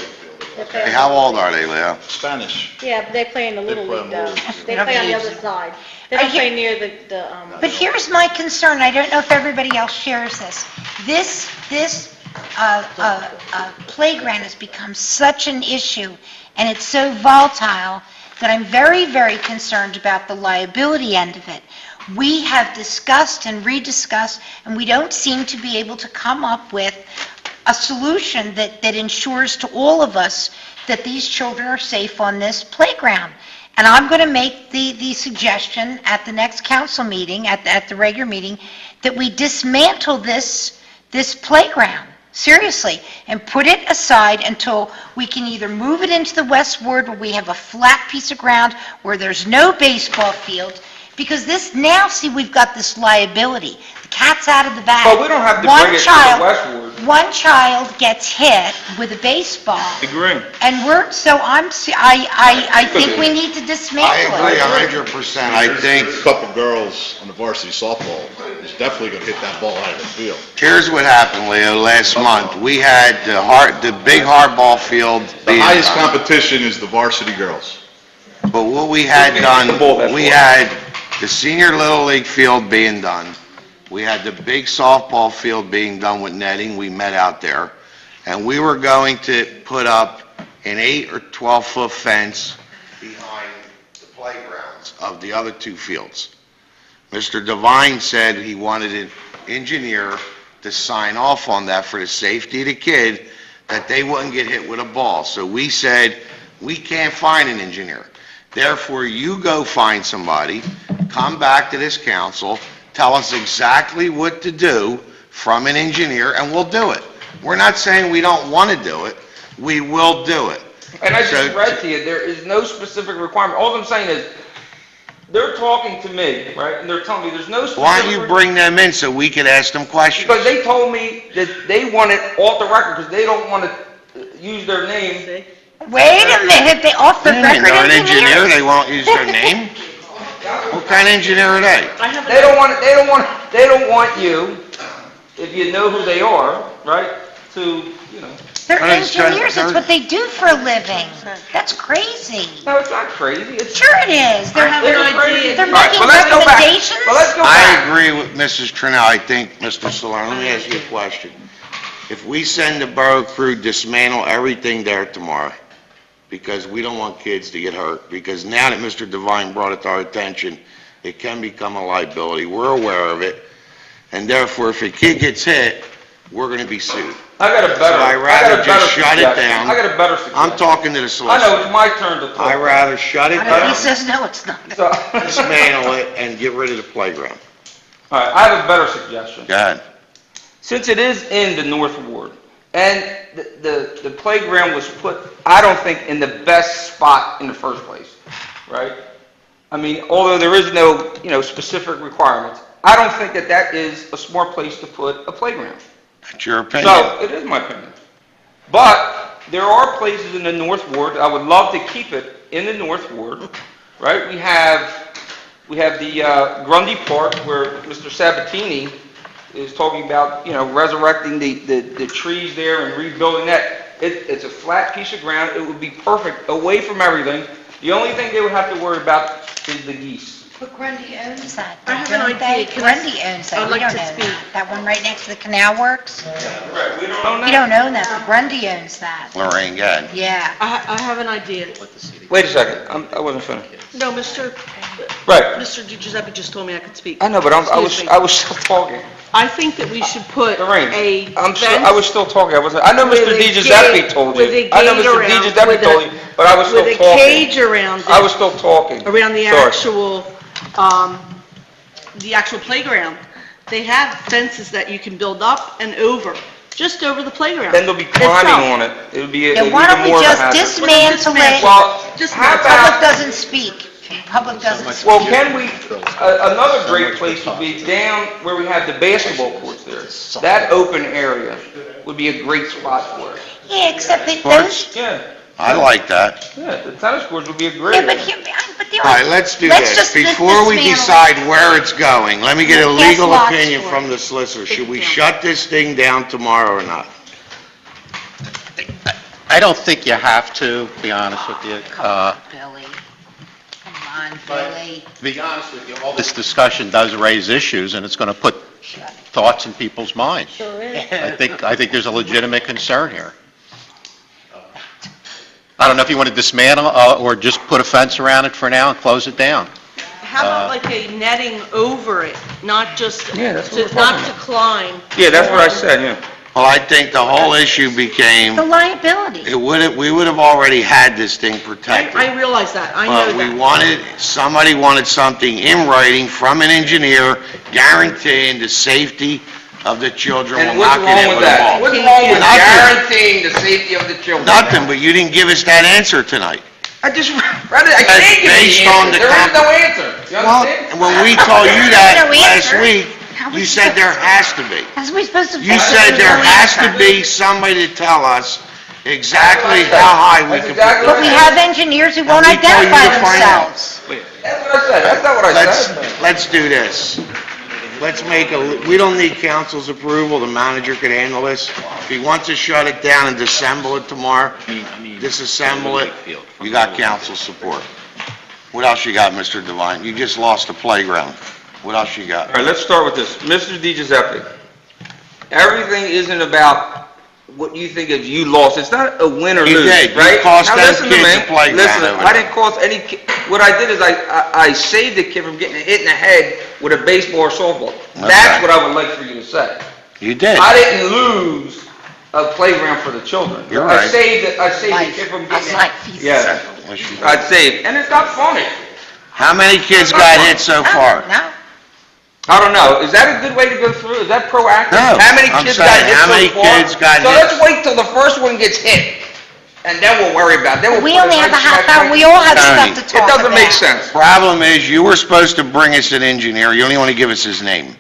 Hey, how old are they, Leo? Spanish. Yeah, but they play in the Little play League, though. on They play on the other side. They don't play near the. But here's my concern, I don't know if everybody else shares this. This playground has become such an issue, and it's so volatile, that I'm very, very concerned about the liability end of it. We have discussed and rediscussed, and we don't seem to be able to come up with a solution that ensures to all of us that these children are safe on this playground. And I'm going to make the suggestion at the next council meeting, at the regular meeting, that we dismantle this playground, seriously, and put it aside until we can either move it into the West Ward where we have a flat piece of ground where there's no baseball field, because this, now, see, we've got this liability. The cat's out of the bag. But we don't have to bring it to the West Ward. One child gets hit with a baseball, Agree. and I think we need to dismantle I it. agree 100%. I think, A couple girls on the varsity softball is definitely going to hit that ball out of the field. here's what happened, Leo, last month. We had the big hardball field The being highest done. competition is the varsity girls. But what we had done, we had the senior Little League field being done. We had the big softball field being done with netting. We met out there. And we were going to put up an 8 or 12-foot fence behind the playgrounds of the other two fields. Mr. Devine said he wanted an engineer to sign off on that for the safety of the kid, that they wouldn't get hit with a ball. So we said, we can't find an engineer. Therefore, you go find somebody, come back to this council, tell us exactly what to do from an engineer, and we'll do it. We're not saying we don't want to do it. We will do it. And I just So- read to you, there is no specific requirement. All I'm saying is, they're talking to me, right, and they're telling me there's no specific... Why don't you bring them in so we can ask them questions? Because they told me that they want it off the record, because they don't want to use their name. Wait a minute, they off the What do you mean, record they're an engineer, engineer? they won't use their name? What kind of engineer are they? They don't want you, if you know who they are, right, to, They're What is that? engineers, it's what they do for a living. That's crazy. No, it's not crazy. Sure it is. They're It's crazy. they're All right, making but let's go back. recommendations. But let's go I back. agree with Mrs. Trinnell. I think, Mr. Salerno, let me ask you a question. If we send the borough crew, dismantle everything there tomorrow, because we don't want kids to get hurt, because now that Mr. Devine brought it to our attention, it can become a liability. We're aware of it, and therefore, if a kid gets hit, we're going to be sued. I got a better... So I'd rather just shut it down. I got a better suggestion. I'm talking to the I solicitor. know, it's my turn to talk. I'd rather shut it He down, says, no, it's not. So- dismantle it, and get rid of the playground. All right, I have a better suggestion. Go ahead. Since it is in the North Ward, and the playground was put, I don't think, in the best spot in the first place, right? I mean, although there is no, specific requirements, I don't think that is a smart place to put a playground. That's your opinion. So, it is my opinion. But there are places in the North Ward, I would love to keep it in the North Ward, right? We have the Grundy Park where Mr. Sabatini is talking about, resurrecting the trees there and rebuilding that. It's a flat piece of ground. It would be perfect away from everything. The only thing they would have to worry about is the geese. But Grundy owns that, I have an don't they? idea. Can I- Grundy owns that, I'd we like don't to own speak. that. That one right next to the Canal Works? Right, we don't own We don't own that, but Grundy owns that. Lorraine, go ahead. Yeah. I have an idea. Wait a second, I wasn't finished. No, Mr. Right. Mr. DiGiuseppe just told me I could speak. I know, but I Excuse me. was still talking. I think that we should put Lorraine, a I was still talking. I know with Mr. a DiGiuseppe gate- told with you. a I know gate Mr. around- DiGiuseppe with a- told you, but I was still with talking. a cage around it. I was still talking. Around the Sorry. actual playground. They have fences that you can build up and over, just over the playground. Then they'll be climbing itself. on it. It'll be Yeah, even why don't we more of a just hazard. dismantle it? Well, Just how The public about, doesn't speak. Public doesn't... Well, can we, another great place would be down where we have the basketball courts there. That open area would be a great spot for it. Yeah, except that those... Yeah, I like that. yeah, the tennis courts would be a great Yeah, but area. here, but there All right, let's do this. Before we decide where it's going, let me get a Guess legal lots opinion for from the solicitor. Should we shut this thing down tomorrow or not? I don't think you have to, be honest with you. Billy, come on, Billy. To be honest with you, all this discussion does raise issues, and it's going to put thoughts in people's minds. Sure is. I think there's a legitimate concern here. I don't know if you want to dismantle or just put a fence around it for now and close it down. How about like a netting over it, not just, Yeah, that's what we're not talking to climb? Yeah, that's what I said, yeah. Well, I think the whole issue became, The liability. we would have already had this thing protected. I realize that, I But know we that. somebody wanted something in writing from an engineer guaranteeing the safety of the children And will what's not get hit wrong with with a that? ball. What's wrong with Nothing. guaranteeing the safety of the children? Nothing, but you didn't give us that answer tonight. I just read it, I That's can't give you based the on answer. the There is no comp- answer. You Well, understand? when we told you that No last answer. week, you said there has to be. How are we supposed to... You said there has to be somebody to tell us exactly how high we That's can exactly put But we the have engineers who won't we tell you identify to find out. themselves. That's what I said, that's not what I said. Let's do this. Let's make we don't need council's approval, the manager could handle this. If he wants to shut it down and disassemble it tomorrow, disassemble it, you got council support. What else you got, Mr. Devine? You just lost the playground. What else you got? All right, let's start with this. Mr. DiGiuseppe, everything isn't about what you think of you lost. It's not a win or You lose, did. You right? cost Now them listen to kids me. a playground Listen, over I there. didn't cost any kid. What I did is I saved the kid from getting hit in the head with a baseball or softball. That's what I would like for you to say. You did. I didn't lose a playground for the children. You're I right. saved the kid from getting hit. Yeah, Yes, you did. I saved. And it's not funny. How many kids got hit so far? No. I don't know. Is that a good way to go through? Is that proactive? No. How many I'm kids saying, got hit how so many far? kids got So hit? let's wait till the first one gets hit, and then we'll worry about it. Then we'll We put only have a nice half smack hour, right- we all have Tony. stuff to talk It about. doesn't make sense. Problem is, you were supposed to bring us an engineer, you only want to give us his name.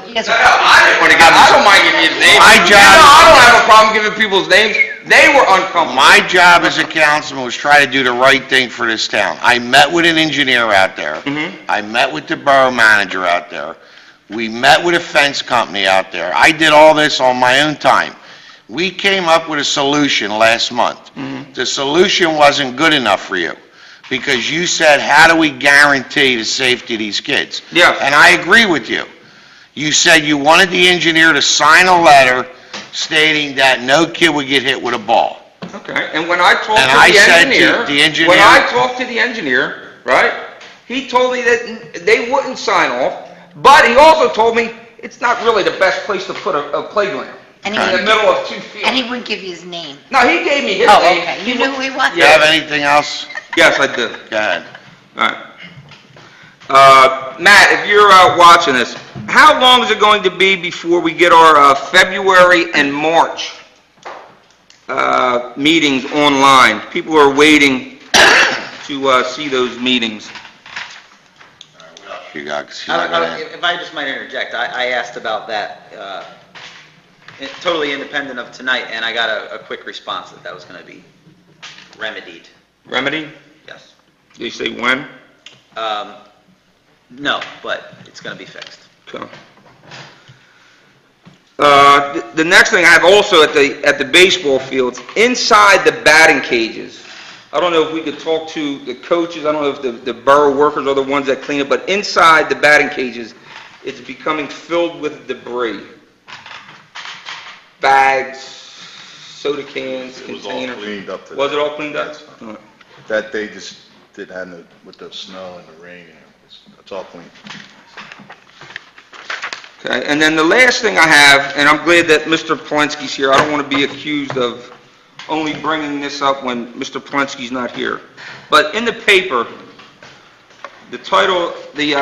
He doesn't- I don't mind giving you his name. My job- I don't have a problem giving people's names. They were uncomfortable. My job as a councilman was try to do the right thing for this town. I met with an engineer out there. Mhm. I met with the borough manager out there. We met with a fence company out there. I did all this on my own time. We came up with a solution last month. The solution wasn't good enough for you, because you said, how do we guarantee the safety of these kids? Yeah. And I agree with you. You said you wanted the engineer to sign a letter stating that no kid would get hit with a ball. Okay, and when I talked And to I the said to engineer, the engineer- when I talked to the engineer, right, he told me that they wouldn't sign off, but he also told me it's not really the best place to put a playground, And in he the wouldn't- middle of two fields. And he wouldn't give you his name. No, he gave me his Oh, name. okay. You knew who he was? Do you have anything else? Yes, I do. Go ahead. All right. Matt, if you're watching this, how long is it going to be before we get our February and March meetings online? People are waiting to see those meetings. You got, 'cause she's I not don't- gonna- If I just might interject, I asked about that, totally independent of tonight, and I got a quick response that was going to be remedied. Remedy? Yes. Did you say when? No, but it's going to be fixed. Okay. The next thing I have also at the baseball fields, inside the batting cages. I don't know if we could talk to the coaches, I don't know if the borough workers are the ones that clean it, but inside the batting cages, it's becoming filled with debris. Bags, soda cans, It was all containers. cleaned up today. Was it all cleaned up? That's fine. That they just did have with the snow and the rain, it's all clean. Okay, and then the last thing I have, and I'm glad that Mr. Polensky's here, I don't want to be accused of only bringing this up when Mr. Polensky's not here. But in the paper, the title of the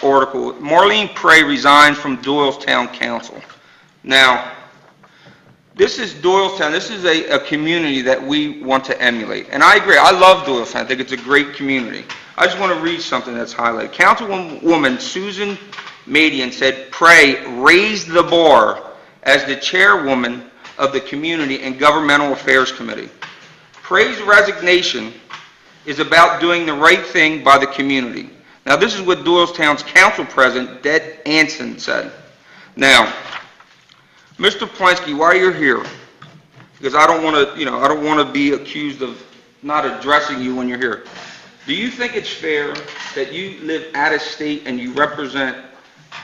article, Marlene Prey resigned from Doylestown Council. Now, This is Doylestown, this is a community that we want to emulate. And I agree, I love Doylestown, I think it's a great community. I just want to read something that's highlighted. Councilwoman Susan Madian said, "Pray, raise the bar," as the chairwoman of the Community and Governmental Affairs Committee. Pray's resignation is about doing the right thing by the community. Now, this is what Doylestown's council president, Det Anson, said. Now, Mr. Polensky, while you're here, because I don't want to, I don't want to be accused of not addressing you when you're here. Do you think it's fair that you live out of state and you represent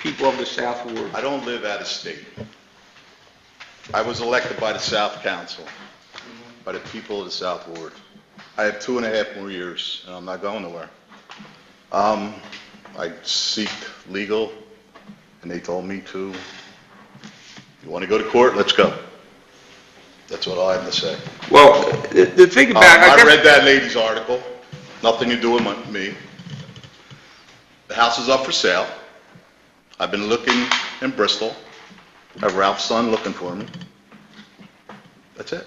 people of the South Ward? I don't live out of state. I was elected by the South Council, by the people of the South Ward. I have 2.5 more years, and I'm not going nowhere. I seek legal, and they told me to, you want to go to court, let's go. That's what I have to say. Well, the thing about I read that lady's article, nothing to do with me. The house is up for sale. I've been looking in Bristol. I have Ralph's son looking for me. That's it.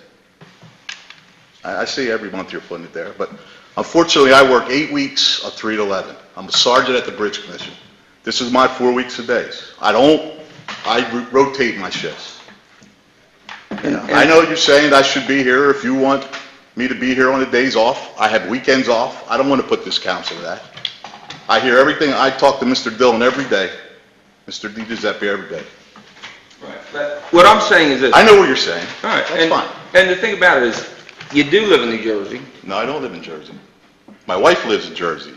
I see every month you're putting it there, but unfortunately I work 8 weeks of 3 to 11. I'm a sergeant at the Bridge Commission. This is my 4 weeks of days. I rotate my shifts. I know you're saying I should be here if you want me to be here on the days off. I have weekends off. I don't want to put this council to that. I hear everything. I talk to Mr. Dillon every day, Mr. DiGiuseppe every day. Right. What I'm saying is this. I know what you're saying. All right. That's fine. And the thing about it is, you do live in New Jersey. No, I don't live in Jersey. My wife lives in Jersey.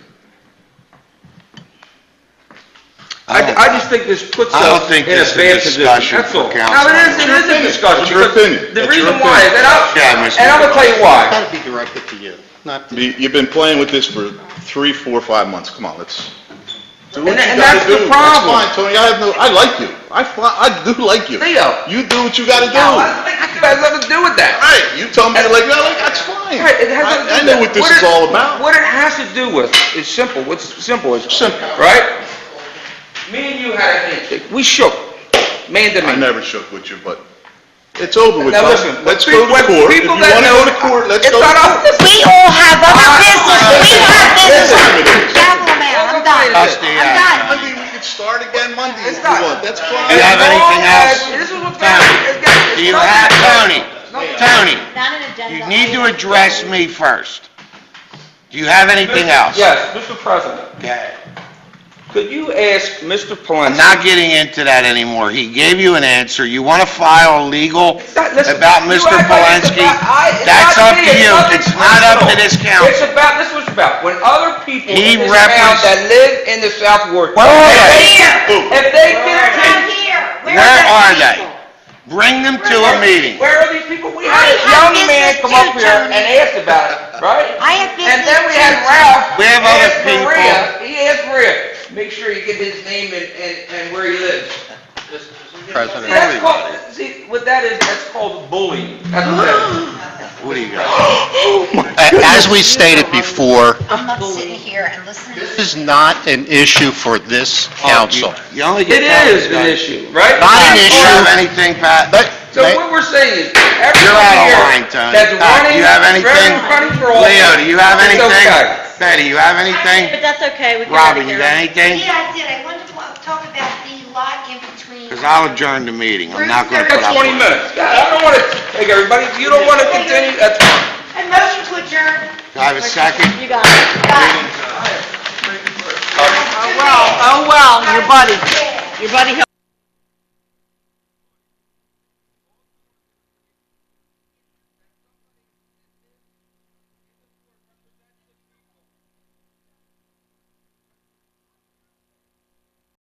I just think this puts I don't us think in a this is a bad position. discussion That's for all. council. No, it is a discussion. That's your because opinion. The That's reason your why is opinion. that and I'm going to tell you why. Got to be directed to you, not to... You've been playing with this for 3, 4, 5 months. Come on, let's do what you And gotta that's do. the problem. That's fine, Tony. I like you. I do like you. Theo. You do what you gotta do. No, I don't think it has nothing to do with that. Right. You tell me like that's fine. Right, it has nothing to do I with know that. what this is all about. What it has to do with is simple. What's simple is... Simple. Right? Me and you had a handshake. We shook. Man to I man. never shook with you, but it's over with. Now Tom. listen, Let's when go to court. If you people want that to know- go to court, let's It's go to not court. us. We all have other business. We have business. Gavel, Mayor, I'm done. Trustee, I'm done. Monday, we could start again Monday if you not. want. That's Do fine. you have anything else? This is what's Tony, do you have, Tony, Not an agenda. you need to address me first. Do you have anything else? Yes, Mr. President. Okay. Could you ask Mr. Polensky? I'm not getting into that anymore. He gave you an answer. You want to file legal Listen, about you Mr. act like it's Polensky? it's That's not up me, to you. nothing It's not up to personal. this council. It's about, this is what it's about. When other people He in this town that live in the South Ward, Where are they? if they didn't take... Where are they? Bring them to a meeting. Where are these people? We had a I have young man business come up too, here Tony. and ask about it, right? I have business And then we too. had Ralph. We have other ask people. Maria, he asked Maria, make sure you get his name and where he lives. President. See, that's called, see, what that is, that's called bullying. That's what that is. What do you got? As we stated before, I'm not sitting here and listening. this is not an issue for this council. You only get It is an issue, right? Not an Or- issue of anything, Pat. So what we're saying is, You're everyone out of here line, Tony. that's Pat, running, do you have anything? running for office. Leo, do you have it's anything? okay. Betty, you have anything? But that's okay. We can Robin, take you care got of it. anything? Yeah, I did. I wanted to talk about the lot in between. Because I'll adjourn the meeting. I'm not going to put That's up 20 with it. minutes. Yeah, I don't want to take everybody. If you don't want to continue, that's fine. A motion to adjourn. Do I have a second? You got it. Got it. Oh, well, your buddy helped.